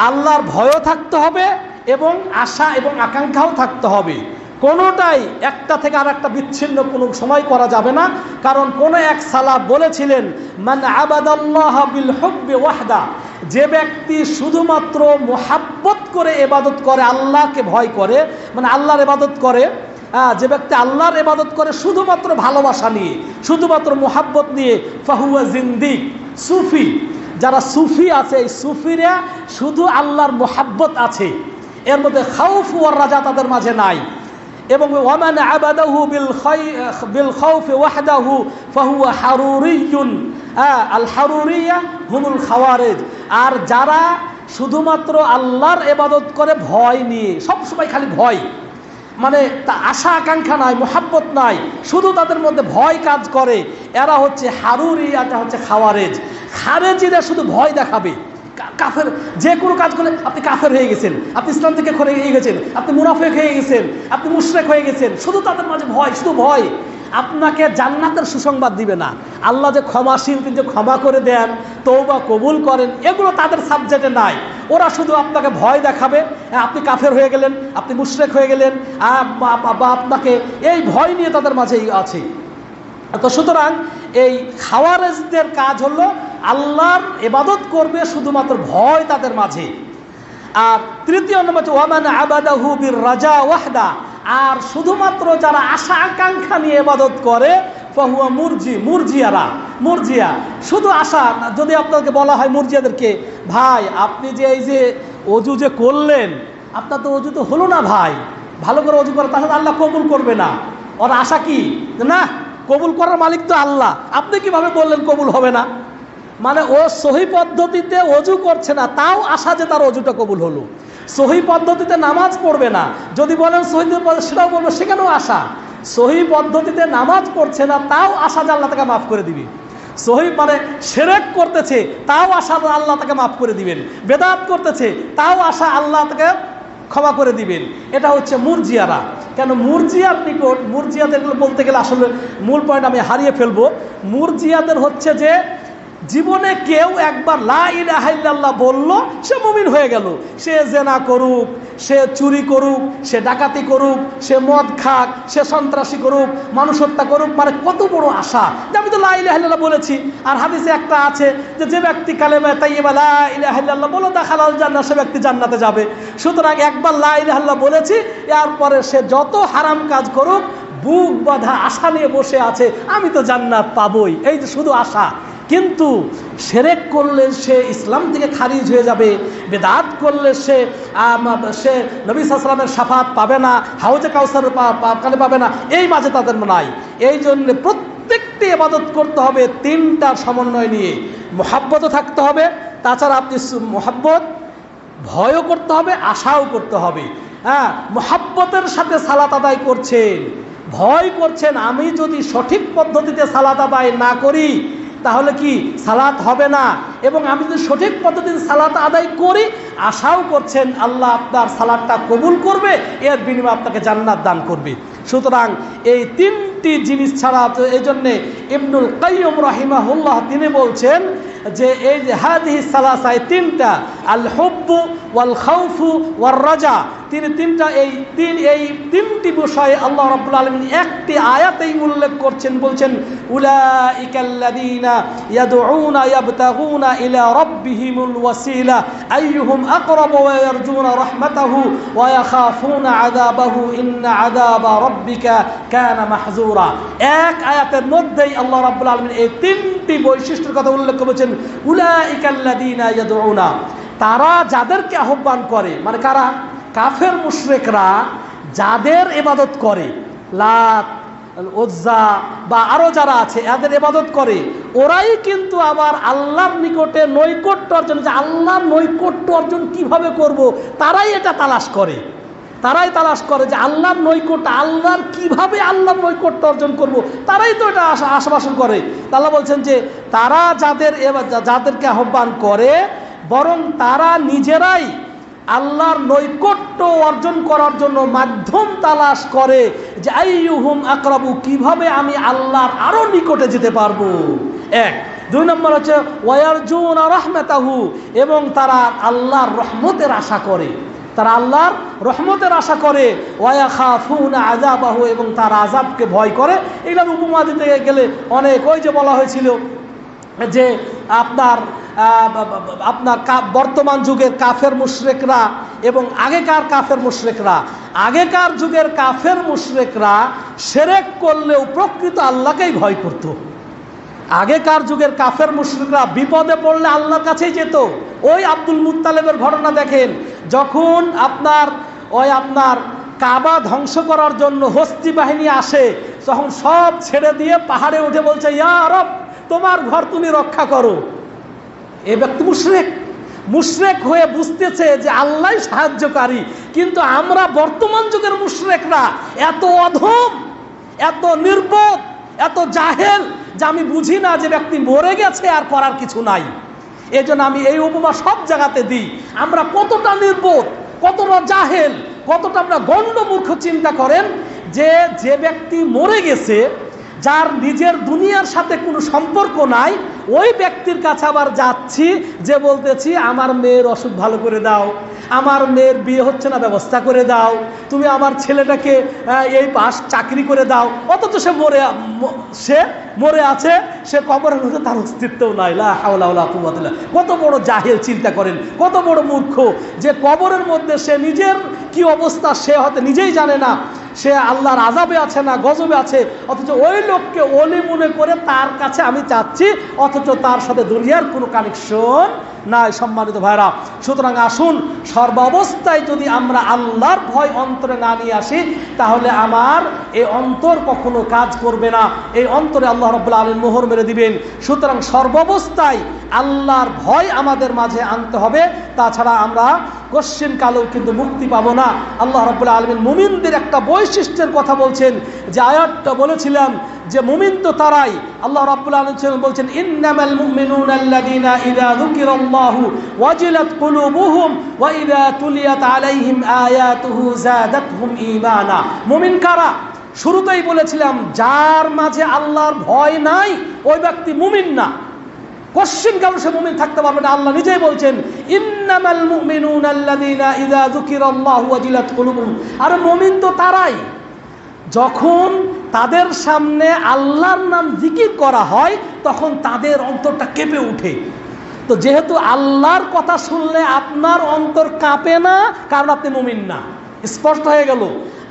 S1: আল্লাহর ভয়ও থাকতে হবে এবং আশা এবং আকাঙ্ক্ষাও থাকতে হবে। কোনোটাই একটা থেকে আর একটা বিচ্ছিন্ন কোনো সময় করা যাবে না। কারণ কোনো এক সালাফ বলেছিলেন, মান আবাদাল্লাহ বিল হুব্বি ওয়াহদা, যে ব্যক্তি শুধুমাত্র মুহাব্বত করে ইবাদত করে, আল্লাহকে ভয় করে, মানে আল্লাহর ইবাদত করে, যে ব্যক্তি আল্লাহর ইবাদত করে শুধুমাত্র ভালোবাসা নিয়ে, শুধুমাত্র মুহাব্বত নিয়ে, ফাহুয়া জিন্দিক, সুফি। যারা সুফি আছে, এই সুফিরা শুধু আল্লাহর মুহাব্বত আছে, এর মধ্যে খাউফ ওয়ার রাজা তাদের মাঝে নাই। এবং ওয়ামান আবাদাহু বিল খাউফি ওয়াহদাহু ফাহুয়া হারুরিয়ুন, আল হারুরিয়া হুমুল খাওয়ারিজ। আর যারা শুধুমাত্র আল্লাহর ইবাদত করে ভয় নিয়ে, সবসময় খালি ভয়, মানে তা আশা আকাঙ্ক্ষা নাই, মুহাব্বত নাই, শুধু তাদের মধ্যে ভয় কাজ করে, এরা হচ্ছে হারুরি, এটা হচ্ছে খাওয়ারেজ। খারেজিরা শুধু ভয় দেখাবে, কাফের যে কোনো কাজ করলে আপনি কাফের হয়ে গেছেন, আপনি ইসলাম থেকে হয়ে গেছেন, আপনি মুনাফিক হয়ে গেছেন, আপনি মুশরিক হয়ে গেছেন, শুধু তাদের মাঝে ভয়, শুধু ভয়। আপনাকে জান্নাতের সুসংবাদ দিবে না। আল্লাহ যে ক্ষমাশীল, তিনি যে ক্ষমা করে দেন, তওবা কবুল করেন, এগুলো তাদের সাবজেক্টে নাই। ওরা শুধু আপনাকে ভয় দেখাবে, আপনি কাফের হয়ে গেলেন, আপনি মুশরিক হয়ে গেলেন, বা আপনাকে এই ভয় নিয়ে তাদের মাঝেই আছে। তো সুতরাং এই খাওয়ারেজদের কাজ হলো আল্লাহর ইবাদত করবে শুধুমাত্র ভয় তাদের মাঝে। আর তৃতীয় নম্বর হচ্ছে ওয়ামান আবাদাহু বির রাজা ওয়াহদা, আর শুধুমাত্র যারা আশা আকাঙ্ক্ষা নিয়ে ইবাদত করে ফাহুয়া মুরজিয়া, শুধু আশা। যদি আপনাকে বলা হয় মুরজিয়াদেরকে, ভাই আপনি যে এই যে অজু যে করলেন, আপনার তো অজু তো হলো না ভাই, ভালো করে অজু করে, তাহলে আল্লাহ কবুল করবে না। ওর আশা কি? না, কবুল করার মালিক তো আল্লাহ, আপনি কিভাবে বললেন কবুল হবে না? মানে ও সহি পদ্ধতিতে অজু করছে না, তাও আশা যে তার অজুটা কবুল হলো। সহি পদ্ধতিতে নামাজ পড়বে না, যদি বলেন সহি সেটাও বলবো, সেখানেও আশা। সহি পদ্ধতিতে নামাজ পড়ছে না, তাও আশা যে আল্লাহ তাকে মাফ করে দিবে। সহি মানে শিরক করতেছে, তাও আশা আল্লাহ তাকে মাফ করে দিবেন। বেদাত করতেছে, তাও আশা আল্লাহ তাকে ক্ষমা করে দিবেন। এটা হচ্ছে মুরজিয়ারা। কেন মুরজিয়ার নিকট, মুরজিয়াদের বলতে গেলে আসলে মূল পয়েন্ট আমি হারিয়ে ফেলবো। মুরজিয়াদের হচ্ছে যে জীবনে কেউ একবার লা ইলাহা ইল্লাল্লাহ বলল, সে মুমিন হয়ে গেল। সে জেনা করুক, সে চুরি করুক, সে ডাকাতি করুক, সে মদ খাক, সে সন্ত্রাসী করুক, মানুষ হত্যা করুক, মানে কত বড় আশা যে আমি তো লা ইলাহা ইল্লাল্লাহ বলেছি। আর হাদিসে একটা আছে যে ব্যক্তি কালেমা তাইয়্যিবা লা ইলাহা ইল্লাল্লাহ বলো দাখালাল জান্নাহ, সে ব্যক্তি জান্নাতে যাবে। সুতরাং একবার লা ইলাহা ইল্লাল্লাহ বলেছি, এরপরে সে যত হারাম কাজ করুক বুক বাঁধা আশা নিয়ে বসে আছে, আমি তো জান্নাত পাবই, এই যে শুধু আশা। কিন্তু শিরক করলে সে ইসলাম থেকে খারিজ হয়ে যাবে, বেদাত করলে সে নবী সাল্লাল্লাহু আলাইহি ওয়াসাল্লামের শাফাত পাবে না, হাউজে কাউসার পাবে না, এই মাঝে তাদের নাই। এই জন্য প্রত্যেকটি ইবাদত করতে হবে তিনটার সমন্বয় নিয়ে। মুহাব্বতও থাকতে হবে, তাছাড়া আপনি মুহাব্বত ভয়ও করতে হবে, আশাও করতে হবে। হ্যাঁ, মুহাব্বতের সাথে সালাত আদায় করছেন, ভয় করছেন আমি যদি সঠিক পদ্ধতিতে সালাত আদায় না করি তাহলে কি সালাত হবে না, এবং আমি যদি সঠিক পদ্ধতিতে সালাত আদায় করি আশাও করছেন আল্লাহ আপনার সালাতটা কবুল করবে, এর বিনিময়ে আপনাকে জান্নাত দান করবে। সুতরাং এই তিনটি জিনিস ছাড়া, এই জন্যে ইবনুল কাইয়্যিম রাহিমাহুল্লাহ তিনি বলছেন যে এই যে হাদিহি সালাসা, এই তিনটা, আল হুব্বু ওয়াল খাউফু ওয়ার রাজা, তিনি এই তিনটি বিষয়ে আল্লাহ রাব্বুল আলামিন একটি আয়াতেই উল্লেখ করছেন। বলছেন উলাইকাল্লাযীনা ইয়াদউনা ইয়াবতাগুনা ইলা রাব্বিহিমুল ওয়াসিলা আইয়ুহুম আকরাবু ওয়া ইয়ারজুনা রাহমাতাহু ওয়া ইয়াখাফুনা আযাবাহু ইন্না আযাবা রাব্বিকা কানা মাহযুরা। এক আয়াতের মধ্যেই আল্লাহ রাব্বুল আলামিন এই তিনটি বৈশিষ্ট্যের কথা উল্লেখ করেছেন। উলাইকাল্লাযীনা ইয়াদউনা, তারা যাদেরকে আহ্বান করে, মানে কারা? কাফের মুশরিকরা যাদের ইবাদত করে, লাত, উজ্জা বা আরো যারা আছে এদের ইবাদত করে, ওরাই কিন্তু আবার আল্লাহর নিকটে নৈকট্য অর্জন, যে আল্লাহর নৈকট্য অর্জন কিভাবে করব, তারাই এটা তালাশ করে। তারাই তালাশ করে যে আল্লাহর নৈকট্য, আল্লাহর কিভাবে আল্লাহর নৈকট্য অর্জন করব, তারাই তো এটা আশাবাসন করে। আল্লাহ বলছেন যে তারা যাদেরকে আহ্বান করে, বরং তারা নিজেরাই আল্লাহর নৈকট্য অর্জন করার জন্য মাধ্যম তালাশ করে যে আইয়ুহুম আকরাবু, কিভাবে আমি আল্লাহর আরো নিকটে যেতে পারবো। এক। দুই নম্বর হচ্ছে ওয়ারজুনা রাহমাতাহু, এবং তারা আল্লাহর রহমতের আশা করে, তারা আল্লাহর রহমতের আশা করে। ওয়াখাফুনা আযাবাহু, এবং তারা আযাবকে ভয় করে। এগুলোর উপমা দিতে গেলে অনেক, ওই যে বলা হয়েছিল যে আপনার বর্তমান যুগের কাফের মুশরিকরা এবং আগেকার কাফের মুশরিকরা, আগেকার যুগের কাফের মুশরিকরা শিরক করলেও প্রকৃত আল্লাহকেই ভয় করত। আগেকার যুগের কাফের মুশরিকরা বিপদে পড়লে আল্লাহর কাছেই যেত। ওই আব্দুল মুত্তালিবের ঘটনা দেখেন, যখন আপনার কাবা ধ্বংস করার জন্য হস্তি বাহিনী আসে, তখন সব ছেড়ে দিয়ে পাহাড়ে উঠে বলছে, ইয়া রব, তোমার ঘর তুমি রক্ষা করো। এ ব্যক্তি মুশরিক হয়ে বুঝতেছে যে আল্লাহই সাহায্যকারী। কিন্তু আমরা বর্তমান যুগের মুশরিকরা এত অধম, এত নির্বোধ, এত জাহেল যে আমি বুঝি না যে ব্যক্তি মরে গেছে আর করার কিছু নাই। এই জন্য আমি এই উপমা সব জায়গাতে দিই। আমরা কতটা নির্বোধ, কতটা জাহেল, কতটা আমরা গণ্ডমূর্খ। চিন্তা করেন যে ব্যক্তি মরে গেছে, যার নিজের দুনিয়ার সাথে কোনো সম্পর্ক নাই, ওই ব্যক্তির কাছে আবার যাচ্ছি যে বলতেছি আমার মেয়ের অসুখ ভালো করে দাও, আমার মেয়ের বিয়ে হচ্ছে না ব্যবস্থা করে দাও, তুমি আমার ছেলেটাকে এই পাশ চাকরি করে দাও। অথচ সে মরে আছে, সে কবরের মধ্যে তার অস্তিত্বও নাই। লা হাওলা ওয়ালা কুওয়াতা ইল্লা বিল্লাহ। কত বড় জাহেল, চিন্তা করেন, কত বড় মূর্খ, যে কবরের মধ্যে সে নিজের কি অবস্থা সে হয়তো নিজেই জানে না, সে আল্লাহর আযাবে আছে না গজবে আছে, অথচ ওই লোককে ওলি মনে করে তার কাছে আমি চাচ্ছি, অথচ তার সাথে দুনিয়ার কোনো কানেকশন নাই। সম্মানিত ভাইরা, সুতরাং আসুন সর্বাবস্থায় যদি আমরা আল্লাহর ভয় অন্তরে না নিয়ে আসি, তাহলে আমার এই অন্তর কখনো কাজ করবে না, এই অন্তরে আল্লাহ রাব্বুল আলামিন মোহর মেরে দিবেন। সুতরাং সর্বাবস্থায় আল্লাহর ভয় আমাদের মাঝে আনতে হবে, তাছাড়া আমরা কশ্চিন কালেও কিন্তু মুক্তি পাবো না। আল্লাহ রাব্বুল আলামিন মুমিনদের একটা বৈশিষ্ট্যের কথা বলছেন, যে আয়াতটা বলেছিলাম যে মুমিন তো তারাই। আল্লাহ রাব্বুল আলামিন বলছেন, ইন্নামাল মুমিনুনা আল্লাযীনা ইযা যুকিরাল্লাহু ওয়াজিলাত কুলুবুহুম ওয়া ইযা তুলিয়াত আলাইহিম আয়াতুহু যাদাতহুম ঈমানা। মুমিন কারা? শুরুতেই বলেছিলাম, যার মাঝে আল্লাহর ভয় নাই ওই ব্যক্তি মুমিন না, কোশ্চিন কাল সে মুমিন থাকতে পারবে না। আল্লাহ নিজেই বলছেন, ইন্নামাল মুমিনুনা আল্লাযীনা ইযা যুকিরাল্লাহু ওয়াজিলাত কুলুবুহুম। আর মুমিন তো তারাই যখন তাদের সামনে আল্লাহর নাম জিকির করা হয় তখন তাদের অন্তরটা কেঁপে ওঠে। তো যেহেতু আল্লাহর কথা শুনলে আপনার অন্তর কাঁপে না, কারণ আপনি মুমিন না। স্পষ্ট হয়ে গেল।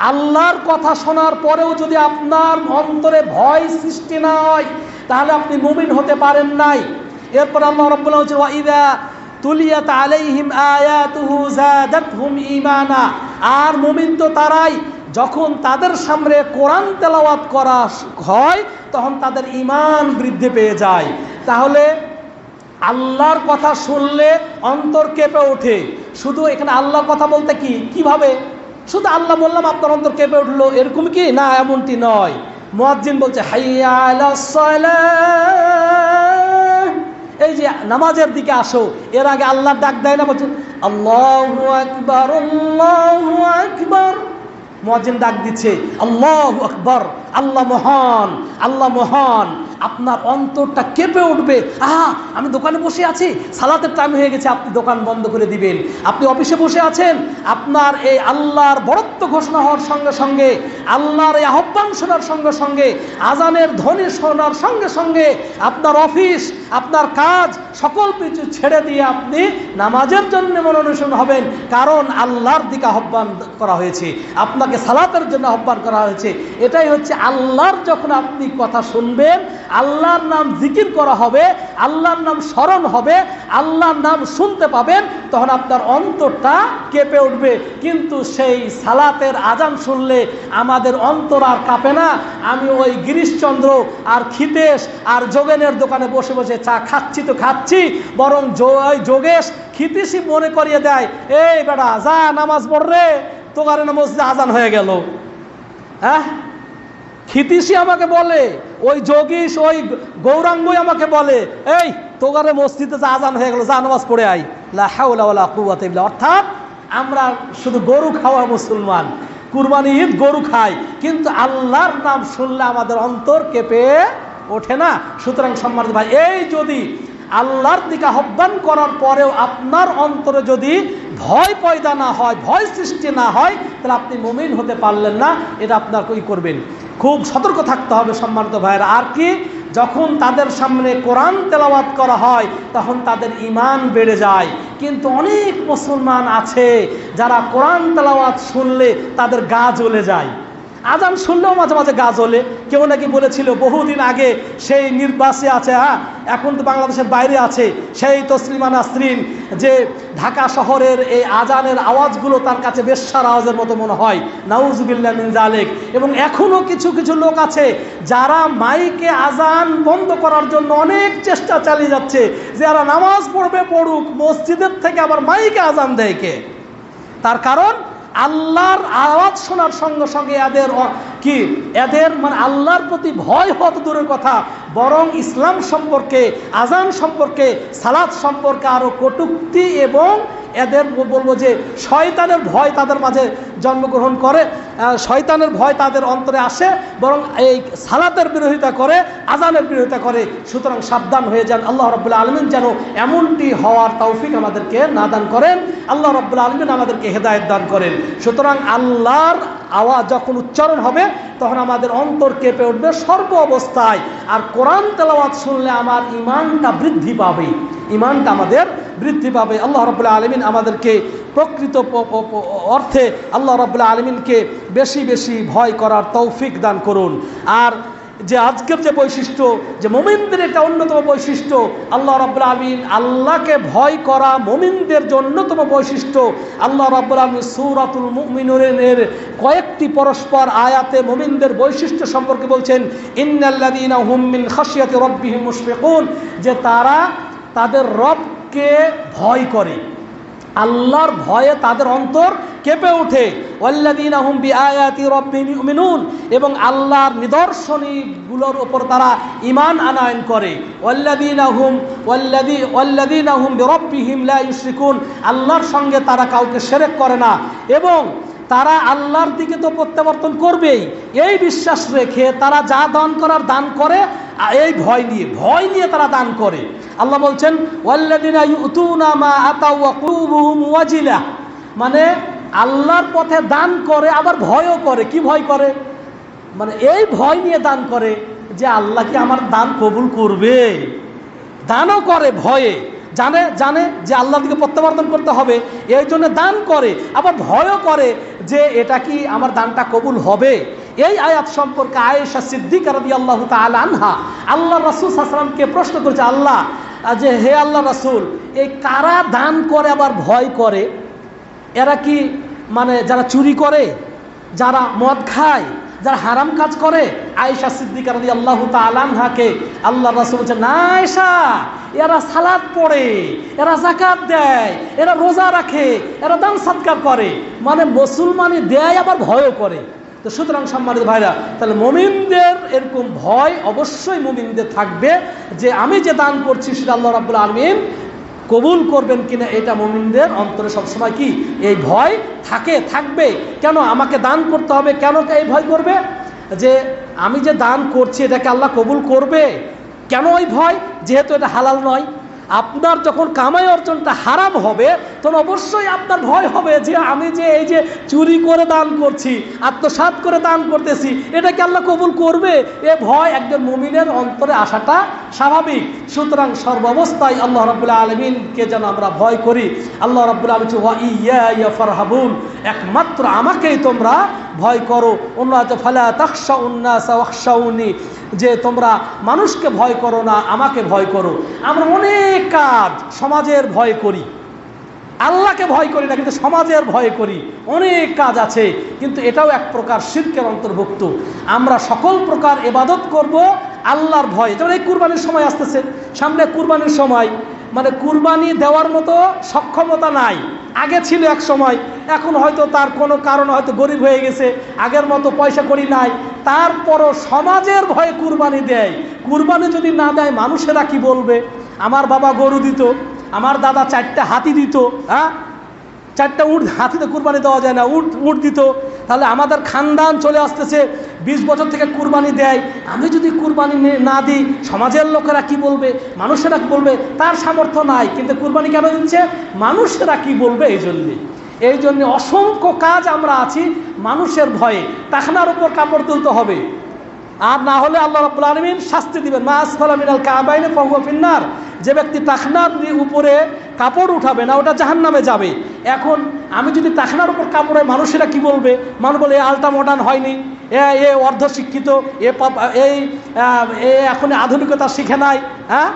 S1: আল্লাহর কথা শোনার পরেও যদি আপনার অন্তরে ভয় সৃষ্টি না হয়, তাহলে আপনি মুমিন হতে পারেন নাই। এরপর আল্লাহ রাব্বুল আলামিন ওয়া ইযা তুলিয়াত আলাইহিম আয়াতুহু যাদাতহুম ঈমানা। আর মুমিন তো তারাই যখন তাদের সামনে কোরআন তেলাওয়াত করা হয় তখন তাদের ঈমান বৃদ্ধি পেয়ে যায়। তাহলে আল্লাহর কথা শুনলে অন্তর কেঁপে ওঠে। শুধু এখানে আল্লাহর কথা বলতে কিভাবে শুধু আল্লাহ বললাম আপনার অন্তর কেঁপে উঠলো এরকম কি না? এমনটি নয়। মুয়াজ্জিন বলছে হাইয়া আলাস সালাহ, এই যে নামাজের দিকে আসো, এর আগে আল্লাহর ডাক দেয় না? বলছেন আল্লাহু আকবার, আল্লাহু আকবার। মুয়াজ্জিন ডাক দিচ্ছে আল্লাহু আকবার, আল্লাহ মহান, আল্লাহ মহান। আপনার অন্তরটা কেঁপে উঠবে। আমি দোকানে বসে আছি, সালাতের টাইম হয়ে গেছে, আপনি দোকান বন্ধ করে দিবেন। আপনি অফিসে বসে আছেন, আপনার এই আল্লাহর বরত্ব ঘোষণা হওয়ার সঙ্গে সঙ্গে, আল্লাহর এই আহ্বান শোনার সঙ্গে সঙ্গে, আজানের ধ্বনি শোনার সঙ্গে সঙ্গে আপনার অফিস, আপনার কাজ সকল কিছু ছেড়ে দিয়ে আপনি নামাজের জন্য মনোনিবেশ হবেন। কারণ আল্লাহর দিকে আহ্বান করা হয়েছে। আপনাকে আপনাকে সালাতের জন্য আহ্বান করা হয়েছে। এটাই হচ্ছে আল্লাহর যখন আপনি কথা শুনবেন, আল্লাহর নাম জিকির করা হবে, আল্লাহর নাম স্মরণ হবে, আল্লাহর নাম শুনতে পাবেন, তখন আপনার অন্তরটা কেঁপে উঠবে। কিন্তু সেই সালাতের আজান শুনলে আমাদের অন্তর আর কাঁপে না। আমি ওই গিরিশচন্দ্র আর খিতেশ আর যোগেনের দোকানে বসে বসে চা খাচ্ছি তো খাচ্ছি, বরং যোগেশ খিতেশই মনে করিয়ে দেয়, এই বেটা যা নামাজ পড় রে, তোকার মসজিদে আজান হয়ে গেল। হ্যাঁ, খিতিসি আমাকে বলে, ওই যোগীশ ওই গৌরাঙ্গই আমাকে বলে, এই তোকারে মসজিদে যা আজান হয়ে গেল, যা নামাজ পড়ে আই। লা হাওলা ওয়ালা কুওয়াতা ইল্লা বিল্লাহ। অর্থাৎ আমরা শুধু গরু খাওয়া মুসলমান, কুরবানি ঈদ গরু খাই, কিন্তু আল্লাহর নাম শুনলে আমাদের অন্তর কেঁপে ওঠে না। সুতরাং সম্মানিত ভাই, এই যদি আল্লাহর দিকে আহ্বান করার পরেও আপনার অন্তরে যদি ভয় পয়দা না হয়, ভয় সৃষ্টি না হয়, তাহলে আপনি মুমিন হতে পারলেন না। এটা আপনার কী করবেন, খুব সতর্ক থাকতে হবে সম্মানিত ভাইয়েরা। আর কি, যখন তাদের সামনে কোরআন তেলাওয়াত করা হয় তখন তাদের ঈমান বেড়ে যায়। কিন্তু অনেক মুসলমান আছে যারা কোরআন তেলাওয়াত শুনলে তাদের গা জ্বলে যায়, আজান শুনলেও মাঝে মাঝে গা জ্বলে। কেউ নাকি বলেছিল বহুদিন আগে, সেই নির্বাসে আছে, হ্যাঁ এখন তো বাংলাদেশের বাইরে আছে, সেই তসলিমা নাসরিন, যে ঢাকা শহরের এই আজানের আওয়াজগুলো তার কাছে বেশ্যার আওয়াজের মতো মনে হয়, নাউজুবিল্লাহ মিন যালিক। এবং এখনও কিছু কিছু লোক আছে যারা মাইকে আজান বন্ধ করার জন্য অনেক চেষ্টা চালিয়ে যাচ্ছে, যারা নামাজ পড়বে পড়ুক, মসজিদের থেকে আবার মাইকে আজান দেয় কে? তার কারণ আল্লাহর আওয়াজ শোনার সঙ্গে সঙ্গে এদের মানে আল্লাহর প্রতি ভয় হওয়া দূরের কথা, বরং ইসলাম সম্পর্কে, আজান সম্পর্কে, সালাত সম্পর্কে আরো কটূক্তি এবং এদের বলবো যে শয়তানের ভয় তাদের মাঝে জন্মগ্রহণ করে, শয়তানের ভয় তাদের অন্তরে আসে, বরং এই সালাতের বিরোধিতা করে, আজানের বিরোধিতা করে। সুতরাং সাবধান হয়ে যান। আল্লাহ রাব্বুল আলামিন যেন এমনটি হওয়ার তৌফিক আমাদেরকে না দান করেন। আল্লাহ রাব্বুল আলামিন আমাদেরকে হেদায়েত দান করেন। সুতরাং আল্লাহর আওয়াজ যখন উচ্চারণ হবে তখন আমাদের অন্তর কেঁপে উঠবে সর্ব অবস্থায়। আর কোরআন তেলাওয়াত শুনলে আমার ঈমানটা বৃদ্ধি পাবে, ঈমানটা আমাদের বৃদ্ধি পাবে। আল্লাহ রাব্বুল আলামিন আমাদেরকে প্রকৃত অর্থে আল্লাহ রাব্বুল আলামিনকে বেশি বেশি ভয় করার তৌফিক দান করুন। আর যে আজকের যে বৈশিষ্ট্য, যে মুমিনদের একটা অন্যতম বৈশিষ্ট্য, আল্লাহ রাব্বুল আলামিন, আল্লাহকে ভয় করা মুমিনদের যে অন্যতম বৈশিষ্ট্য। আল্লাহ রাব্বুল আলামিন সূরাতুল মুমিনুনের কয়েকটি পরস্পর আয়াতে মুমিনদের বৈশিষ্ট্য সম্পর্কে বলছেন, ইন্নাল্লাযীনা হুম মিন খাশিয়াতি রাব্বিহিম মুশফিকুন, যে তারা তাদের রবকে ভয় করে, আল্লাহর ভয়ে তাদের অন্তর কেঁপে ওঠে। ওয়াল্লাযীনা হুম বিআয়াতি রাব্বিহিম ইউমিনুন, এবং আল্লাহর নিদর্শনীগুলোর উপর তারা ঈমান আনয়ন করে। ওয়াল্লাযীনা হুম বিরাব্বিহিম লা ইউশরিকুন, আল্লাহর সঙ্গে তারা কাউকে শিরক করে না, এবং তারা আল্লাহর দিকে তো প্রত্যাবর্তন করবেই, এই বিশ্বাস রেখে তারা যা দান করার দান করে, এই ভয় নিয়ে তারা দান করে। আল্লাহ বলছেন ওয়াল্লাযীনা ইউতুনা মা আতাউ ওয়া কুলুবুহুম ওয়াজিলা, মানে আল্লাহর পথে দান করে আবার ভয়ও করে। কি ভয় করে? মানে এই ভয় নিয়ে দান করে যে আল্লাহ কি আমার দান কবুল করবে। দানও করে ভয়ে, জানে যে আল্লাহর দিকে প্রত্যাবর্তন করতে হবে, এই জন্য দান করে, আবার ভয়ও করে যে এটা কি আমার দানটা কবুল হবে। এই আয়াত সম্পর্কে আয়েশা সিদ্দিকা রাদিয়াল্লাহু তাআলা আনহা আল্লাহ রাসূল সাল্লাল্লাহু আলাইহি ওয়াসাল্লামকে প্রশ্ন করেছে, আল্লাহ যে হে আল্লাহ রাসূল, এই কারা দান করে আবার ভয় করে? এরা কি মানে যারা চুরি করে, যারা মদ খায়, যারা হারাম কাজ করে? আয়েশা সিদ্দিকা রাদিয়াল্লাহু তাআলা আনহাকে আল্লাহ রাসূল বলেছেন, না আয়েশা, এরা সালাত পড়ে, এরা যাকাত দেয়, এরা রোজা রাখে, এরা দান সদকা করে, মানে মুসলমানি দেয় আবার ভয়ও করে। তো সুতরাং সম্মানিত ভাইরা, তাহলে মুমিনদের এরকম ভয় অবশ্যই মুমিনদের থাকবে, যে আমি যে দান করছি সেটা আল্লাহ রাব্বুল আলামিন কবুল করবেন কিনা, এটা মুমিনদের অন্তরে সবসময় কি এই ভয় থাকবে। কেন আমাকে দান করতে হবে? কেন এই ভয় করবে? যে আমি যে দান করছি এটাকে আল্লাহ কবুল করবে। কেন ওই ভয়? যেহেতু এটা হালাল নয়, আপনার যখন কামাই অর্জনটা হারাম হবে তখন অবশ্যই আপনার ভয় হবে যে আমি যে এই যে চুরি করে দান করছি, আত্মসাৎ করে দান করতেছি, এটা কি আল্লাহ কবুল করবে? এ ভয় একজন মুমিনের অন্তরে আসাটা স্বাভাবিক। সুতরাং সর্বাবস্থায় আল্লাহ রাব্বুল আলামিনকে যেন আমরা ভয় করি। আল্লাহ রাব্বুল আলামিন ওয়া ইয়্যায়া ফারহাবুন, একমাত্র আমাকেই তোমরা ভয় করো। অন্য আছে ফালা তাখশাউন নাসা ওয়াখশাউনি, যে তোমরা মানুষকে ভয় করো না, আমাকে ভয় করো। আমরা অনেক কাজ সমাজের ভয় করি, আল্লাহকে ভয় করি না, কিন্তু সমাজের ভয় করি। অনেক কাজ আছে, কিন্তু এটাও এক প্রকার শিরকের অন্তর্ভুক্ত। আমরা সকল প্রকার ইবাদত করব আল্লাহর ভয়। যেমন এই কুরবানির সময় আসতেছে, সামনে কুরবানির সময়, মানে কুরবানি দেওয়ার মতো সক্ষমতা নাই। আগে ছিল এক সময়, এখন হয়তো তার কোনো কারণে হয়তো গরিব হয়ে গেছে, আগের মতো পয়সা করি নাই, তারপরও সমাজের ভয়ে কুরবানি দেয়। কুরবানি যদি না দেয় মানুষেরা কি বলবে? আমার বাবা গরু দিত, আমার দাদা 4টা হাতি দিত, হ্যাঁ 4টা উট, হাতিতে কুরবানি দেওয়া যায় না, উট দিত। তাহলে আমাদের খানদান চলে আসতেছে 20 বছর থেকে কুরবানি দেয়। আমি যদি কুরবানি না দিই সমাজের লোকেরা কি বলবে, মানুষেরা কি বলবে? তার সামর্থ্য নাই, কিন্তু কুরবানি কেন দিচ্ছে? মানুষেরা কি বলবে এই জন্য অসংখ্য কাজ আমরা আছি মানুষের ভয়ে। টাকনার উপর কাপড় তুলতে হবে, আর না হলে আল্লাহ রাব্বুল আলামিন শাস্তি দিবেন। মা আসফালা মিনাল কাবাইনি ফাহুয়া ফিন্নার, যে ব্যক্তি টাকনার উপরে কাপড় উঠাবে না ওটা জাহান্নামে যাবে। এখন আমি যদি টাকনার উপর কাপড় হয় মানুষেরা কি বলবে? মানুষ বলে এ আল্ট্রা মডার্ন হয়নি, এ অর্ধশিক্ষিত, এ এখন আধুনিকতা শিখে নাই, হ্যাঁ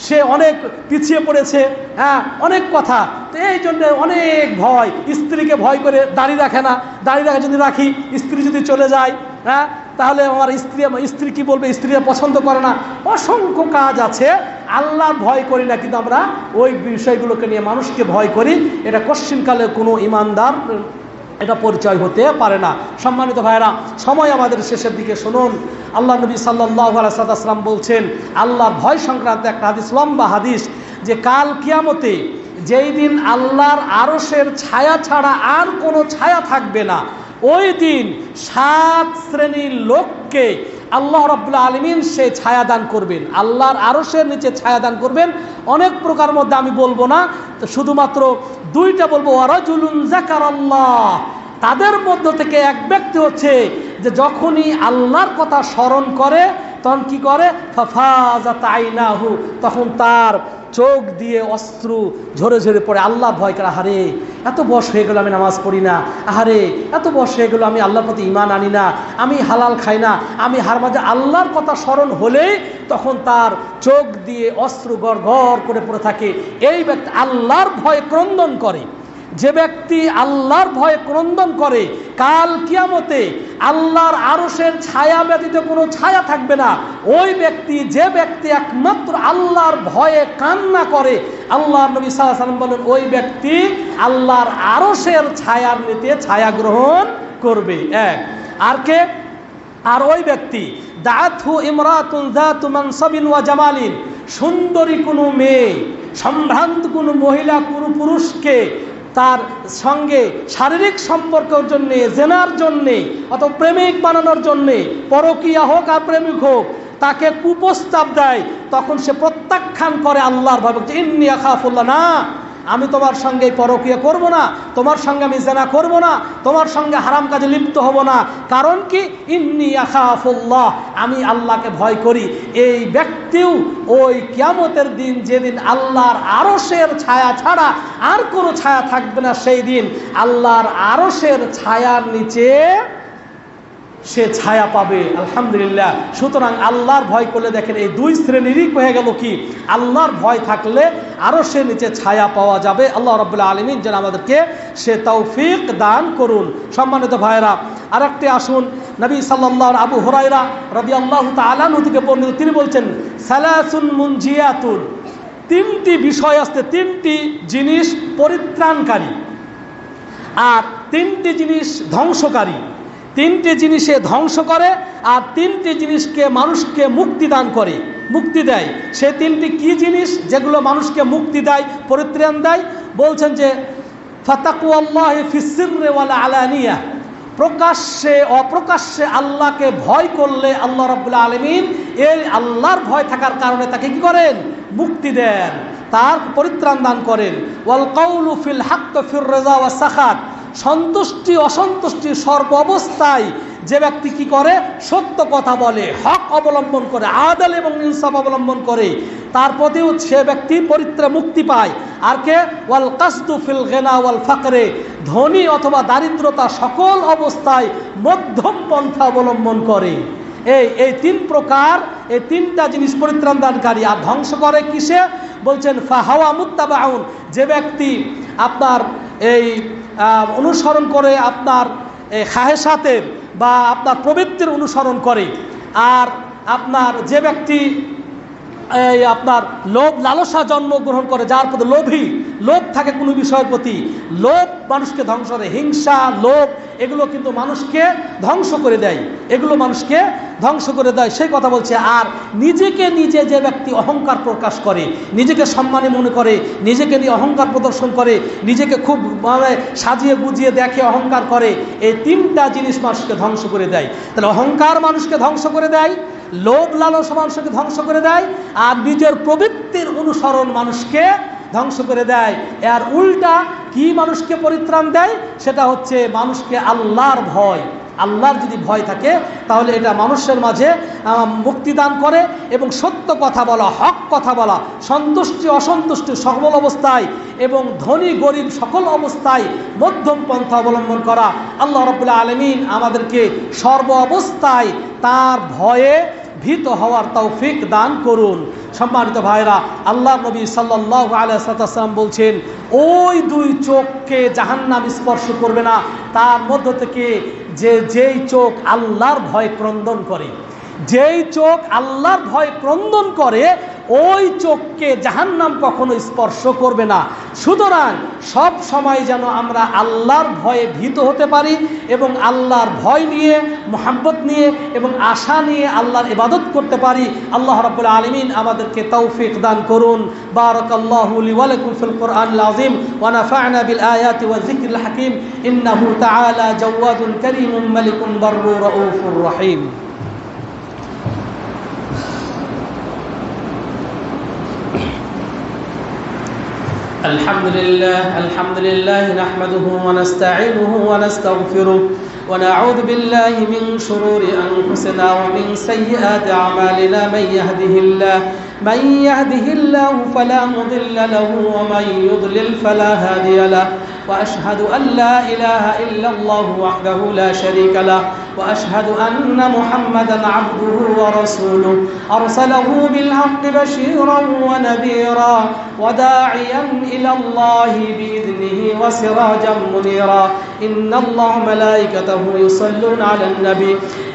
S1: সে অনেক পিছিয়ে পড়েছে, হ্যাঁ অনেক কথা। তো এই জন্য অনেক ভয়। স্ত্রীকে ভয় করে দাড়ি রাখে না, দাড়ি রাখে যদি রাখি স্ত্রী যদি চলে যায়, হ্যাঁ তাহলে আমার স্ত্রী কি বলবে? স্ত্রীরা পছন্দ করে না। অসংখ্য কাজ আছে, আল্লাহর ভয় করি না, কিন্তু আমরা ওই বিষয়গুলোকে নিয়ে মানুষকে ভয় করি। এটা কশ্চিনকালে কোনো ইমানদার এটা পরিচয় হতে পারে না। সম্মানিত ভাইরা, সময় আমাদের শেষের দিকে। শুনুন, আল্লাহ নবী সাল্লাল্লাহু আলাইহি ওয়াসাল্লাম বলছেন আল্লাহর ভয় সংক্রান্ত একটা হাদিস, লম্বা হাদিস, যে কাল কিয়ামতে যেই দিন আল্লাহর আরশের ছায়া ছাড়া আর কোনো ছায়া থাকবে না, ওই দিন 7 শ্রেণীর লোককে আল্লাহ রাব্বুল আলামিন সে ছায়া দান করবেন। আল্লাহর আরশের নিচে ছায়া দান করবেন। অনেক প্রকার মধ্যে আমি বলবো না, শুধুমাত্র 2টা বলবো। ওয়ারাজুলুন যাকারাল্লাহ, তাদের মধ্য থেকে এক ব্যক্তি হচ্ছে যে যখনই আল্লাহর কথা স্মরণ করে তখন কি করে? ফাফাজাত আইনাহু, তখন তার চোখ দিয়ে অশ্রু ঝরে ঝরে পড়ে। আল্লাহ ভয় করে, আহারে এত বয়স হয়ে গেল আমি নামাজ পড়ি না, আহারে এত বয়স হয়ে গেল আমি আল্লাহর প্রতি ঈমান আনি না, আমি হালাল খাই না, আমি হার মাঝে আল্লাহর কথা স্মরণ হলেই তখন তার চোখ দিয়ে অশ্রু গড় গড় করে পড়ে থাকে। এই ব্যক্তি আল্লাহর ভয়ে ক্রন্দন করে। যে ব্যক্তি আল্লাহর ভয়ে ক্রন্দন করে, কাল কিয়ামতে আল্লাহর আরশের ছায়া ব্যতীত কোনো ছায়া থাকবে না। ওই ব্যক্তি, যে ব্যক্তি একমাত্র আল্লাহর ভয়ে কান্না করে, আল্লাহর নবী সাল্লাল্লাহু আলাইহি ওয়াসাল্লাম বলেন ওই ব্যক্তি আল্লাহর আরশের ছায়ার নিতে ছায়া গ্রহণ করবে। আর কে? আর ওই ব্যক্তি দাআতহু ইমরাতুন যাতু মানসাবিন ওয়া জামালিন, সুন্দরী কোনো মেয়ে, সম্ভ্রান্ত কোনো মহিলা, কোনো পুরুষকে তার সঙ্গে শারীরিক সম্পর্কের জন্যে, জেনার জন্যে অথবা প্রেমিক বানানোর জন্যে, পরকীয়া হোক আর প্রেমিক হোক, তাকে কুপ্রস্তাব দেয়, তখন সে প্রত্যাখ্যান করে আল্লাহর ভয়ে, ইন্নী আখাফুল্লাহ, না আমি তোমার সঙ্গে পরকীয়া করব না, তোমার সঙ্গে আমি জেনা করব না, তোমার সঙ্গে হারাম কাজে লিপ্ত হব না। কারণ কি? ইন্নী আখাফুল্লাহ, আমি আল্লাহকে ভয় করি। এই ব্যক্তিও ওই কিয়ামতের দিন, যেদিন আল্লাহর আরশের ছায়া ছাড়া আর কোনো ছায়া থাকবে না, সেই দিন আল্লাহর আরশের ছায়ার নিচে সে ছায়া পাবে। আলহামদুলিল্লাহ। সুতরাং আল্লাহর ভয় করলে দেখেন এই 2 শ্রেণীরই হয়ে গেল কি? আল্লাহর ভয় থাকলে আরো সে নিচে ছায়া পাওয়া যাবে। আল্লাহ রাব্বুল আলামিন যেন আমাদেরকে সে তৌফিক দান করুন। সম্মানিত ভাইরা, আরেকটি আসুন, নবী সাল্লাল্লাহু আবু হুরায়রা রাদিয়াল্লাহু তাআলা আনহু থেকে বর্ণিত, তিনি বলছেন সালাসুন মুনজিয়াতুন, 3টি বিষয় আছে, 3টি জিনিস পরিত্রাণকারী আর 3টি জিনিস ধ্বংসকারী। 3টি জিনিসে ধ্বংস করে আর 3টি জিনিসকে মানুষকে মুক্তি দান করে, মুক্তি দেয়। সে 3টি কি জিনিস যেগুলো মানুষকে মুক্তি দেয়, পরিত্রাণ দেয়? বলছেন যে ফাতাকুল্লাহি ফিস সিররি ওয়াল আলানিয়া, প্রকাশ্যে অপ্রকাশ্যে আল্লাহকে ভয় করলে আল্লাহ রাব্বুল আলামিন এই আল্লাহর ভয় থাকার কারণে তাকে কি করেন? মুক্তি দেন, তার পরিত্রাণ দান করেন। ওয়াল কাউলু ফিল হাক্ক ফির রিজা ওয়াস সাখাত, সন্তুষ্টি অসন্তুষ্টি সর্ব অবস্থায় যে ব্যক্তি কি করে, সত্য কথা বলে, হক অবলম্বন করে, আদল এবং ইনসাফ অবলম্বন করে, তার প্রতিও সে ব্যক্তি পরিত্রাণ মুক্তি পায়। আর কে? ওয়াল কাসদু ফিল গিনা ওয়াল ফাকরে, ধনী অথবা দারিদ্রতা সকল অবস্থায় মধ্যম পন্থা অবলম্বন করে। এই তিন প্রকার, এই তিনটা জিনিস পরিত্রাণ দানকারী। আর ধ্বংস করে কিসে? বলছেন ফাহাওয়া মুত্তাবাউন, যে ব্যক্তি আপনার এই অনুসরণ করে আপনার খাহেসাতের বা আপনার প্রবৃত্তির অনুসরণ করে। আর আপনার যে ব্যক্তি এই আপনার লোভ লালসা জন্মগ্রহণ করে, যার প্রতি লোভ থাকে কোনো বিষয়ের প্রতি, লোভ মানুষকে ধ্বংস করে। হিংসা, লোভ এগুলো কিন্তু মানুষকে ধ্বংস করে দেয়, এগুলো মানুষকে ধ্বংস করে দেয়, সেই কথা বলছে। আর নিজেকে নিজে যে ব্যক্তি অহংকার প্রকাশ করে, নিজেকে সম্মানী মনে করে, নিজেকে নিয়ে অহংকার প্রদর্শন করে, নিজেকে খুব সাজিয়ে গুজিয়ে দেখে অহংকার করে, এই তিনটা জিনিস মানুষকে ধ্বংস করে দেয়। তাহলে অহংকার মানুষকে ধ্বংস করে দেয়, লোভ লালসা মানুষকে ধ্বংস করে দেয়, আর নিজের প্রবৃত্তির অনুসরণ মানুষকে ধ্বংস করে দেয়। এর উল্টা কি মানুষকে পরিত্রাণ দেয়? সেটা হচ্ছে মানুষকে আল্লাহর ভয়। আল্লাহর যদি ভয় থাকে তাহলে এটা মানুষের মাঝে মুক্তিদান করে এবং সত্য কথা বলা, হক কথা বলা, সন্তুষ্টি অসন্তুষ্টি সকল অবস্থায় এবং ধনী গরিব সকল অবস্থায় মধ্যম পন্থা অবলম্বন করা। আল্লাহ রাব্বুল আলামিন আমাদেরকে সর্ব অবস্থায় তার ভয়ে ভীত হওয়ার তৌফিক দান করুন। সম্মানিত ভাইরা, আল্লাহ নবী সাল্লাল্লাহু আলাইহি ওয়াসাল্লাম বলছেন, ওই দুই চোখকে জাহান্নাম স্পর্শ করবে না তার মধ্য থেকে যেই চোখ আল্লাহর ভয় ক্রন্দন করে। যেই চোখ আল্লাহর ভয় ক্রন্দন করে ওই চোখকে জাহান্নাম কখনো স্পর্শ করবে না। সুতরাং সব সময় যেন আমরা আল্লাহর ভয়ে ভীত হতে পারি এবং আল্লাহর ভয় নিয়ে, মুহাব্বত নিয়ে এবং আশা নিয়ে আল্লাহর ইবাদত করতে পারি। আল্লাহ রাব্বুল আলামিন আমাদেরকে তৌফিক দান করুন। বারাকাল্লাহু লি ওয়া লাকুম ফিল কুরআনিল আযীম ওয়া নাফা'না বিল আয়াতি ওয়াজ যিকরিল হাকীম। ইন্নাহু তাআলা জাওয়াদুন কারীমুন মালিকুন বাররুর রাউফুর রহিম। الحمد لله نحمده ونستعينه ونستغفره ونعوذ بالله من شرور أنفسنا ومن سيئات أعمالنا. من يهده الله فلا مضل له ومن يضلل فلا هادي له. وأشهد أن لا إله إلا الله وحده لا شريك له وأشهد أن محمدا عبده ورسوله أرسله بالحق بشيرا ونذيرا وداعيا إلى الله بإذنه وسراجا منيرا. إن الله ملائكته يصلون على النبي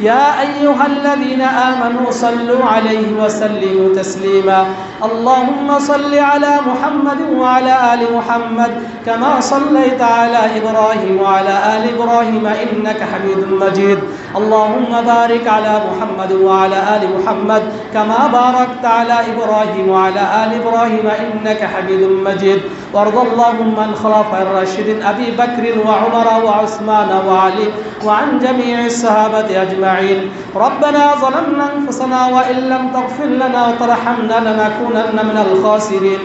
S1: يا أيها الذين آمنوا صلوا عليه وسلموا تسليما. اللهم صل على محمد وعلى آل محمد كما صليت على إبراهيم وعلى آل إبراهيم إنك حميد مجيد. اللهم بارك على محمد وعلى آل محمد كما باركت على إبراهيم وعلى آل إبراهيم إنك حميد مجيد. وارض اللهم عن خلفاء الراشدين أبي بكر وعمر وعثمان وعلي وعن جميع الصحابة أجمعين. ربنا ظلمنا أنفسنا وإن لم تغفر لنا وترحمنا لنكونن من الخاسرين.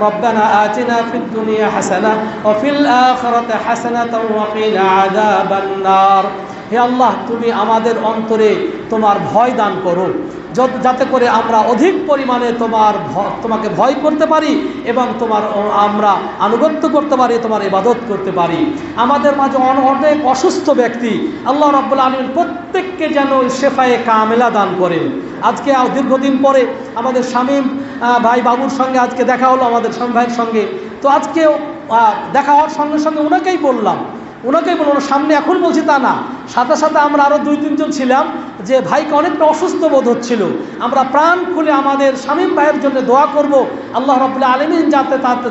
S1: ربنا آتنا في الدنيا حسنة وفي الآخرة حسنة وقنا عذاب النار. হে আল্লাহ, তুমি আমাদের অন্তরে তোমার ভয় দান করো, যাতে করে আমরা অধিক পরিমাণে তোমাকে ভয় করতে পারি এবং আমরা আনুগত্য করতে পারি, তোমার ইবাদত করতে পারি। আমাদের মাঝে অনেক অসুস্থ ব্যক্তি, আল্লাহ রাব্বুল আলামিন প্রত্যেককে যেন শেফায়ে কামেলা দান করেন। আজকে দীর্ঘদিন পরে আমাদের শামীম ভাই বাবুর সঙ্গে আজকে দেখা হলো, আমাদের শামীম ভাইয়ের সঙ্গে। তো আজকে দেখা হওয়ার সঙ্গে সঙ্গে ওনাকেই বললাম, সামনে এখন বলছি তা না, সাথে সাথে আমরা আরও 2-3 জন ছিলাম যে ভাইকে অনেকটা অসুস্থ বোধ হচ্ছিল। আমরা প্রাণ খুলে আমাদের শামীম ভাইয়ের জন্য দোয়া করব, আল্লাহ রাব্বুল আলামিন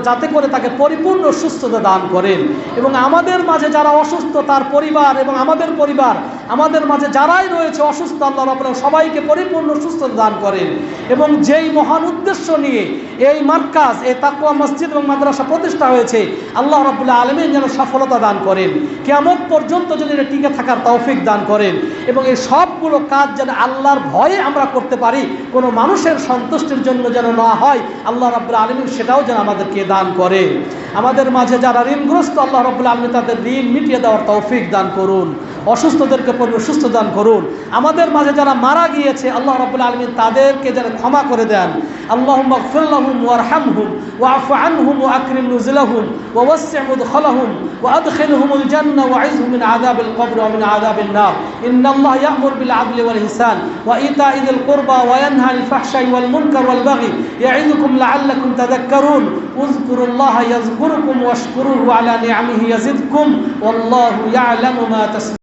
S1: যাতে করে তাকে পরিপূর্ণ সুস্থতা দান করেন এবং আমাদের মাঝে যারা অসুস্থ তার পরিবার এবং আমাদের পরিবার, আমাদের মাঝে যারাই রয়েছে অসুস্থ, আল্লাহ রাব্বুল আলামিন সবাইকে পরিপূর্ণ সুস্থতা দান করেন। এবং যেই মহান উদ্দেশ্য নিয়ে এই মার্কাজ, এই তাকওয়া মসজিদ এবং মাদ্রাসা প্রতিষ্ঠা হয়েছে, আল্লাহ রাব্বুল আলামিন যেন সফলতা দান করেন, কিয়ামত পর্যন্ত যেন এটা টিকে থাকার তৌফিক দান করেন এবং এই সবগুলো কাজ যেন আল্লাহর ভয়ে আমরা করতে পারি, কোনো মানুষের সন্তুষ্টির জন্য যেন না হয়। আল্লাহ আল্লাহ রাব্বুল আলামিন সেটাও যেন আমাদেরকে দান করে। আমাদের মাঝে যারা ঋণগ্রস্ত, আল্লাহ রাব্বুল আলামিন তাদের ঋণ মিটিয়ে দেওয়ার তৌফিক দান করুন। অসুস্থদেরকে সুস্থ দান করুন। আমাদের মাঝে যারা মারা গিয়েছে, আল্লাহ রাব্বুল আলামিন তাদেরকে যেন ক্ষমা করে দেন। আল্লাহুম্মা গফির লাহুম ওয়ারহামহুম ওয়া'ফু আনহুম ওয়া আকরিম নুজুলাহুম ওয়া ওয়াসসি' মুদখালাহুম ওয়া আদখিলহুমুল জান্নাহ ওয়া আ'ইযহুম মিন আযাবিল কবর ওয়া মিন আযাবিন নার। ইন্নাল্লাহা ইয়া'মুরু বিল আদলি ওয়াল ইহসান ওয়া ইতা'i যিল কুরবা ওয়া ইয়ানহা আনিল ফাহশাই ওয়াল মুনকার ওয়াল বাগই ইয়া'ইযুকুম লা'আল্লাকুম তাযাক্কারুন। উযকুরুল্লাহা ইয়াযকুরুকুম ওয়াশকুরুহু আলা নি'আমিহি ইয়াজিদকুম ওয়াল্লাহু ইয়া'লামু মা তাসনাউন।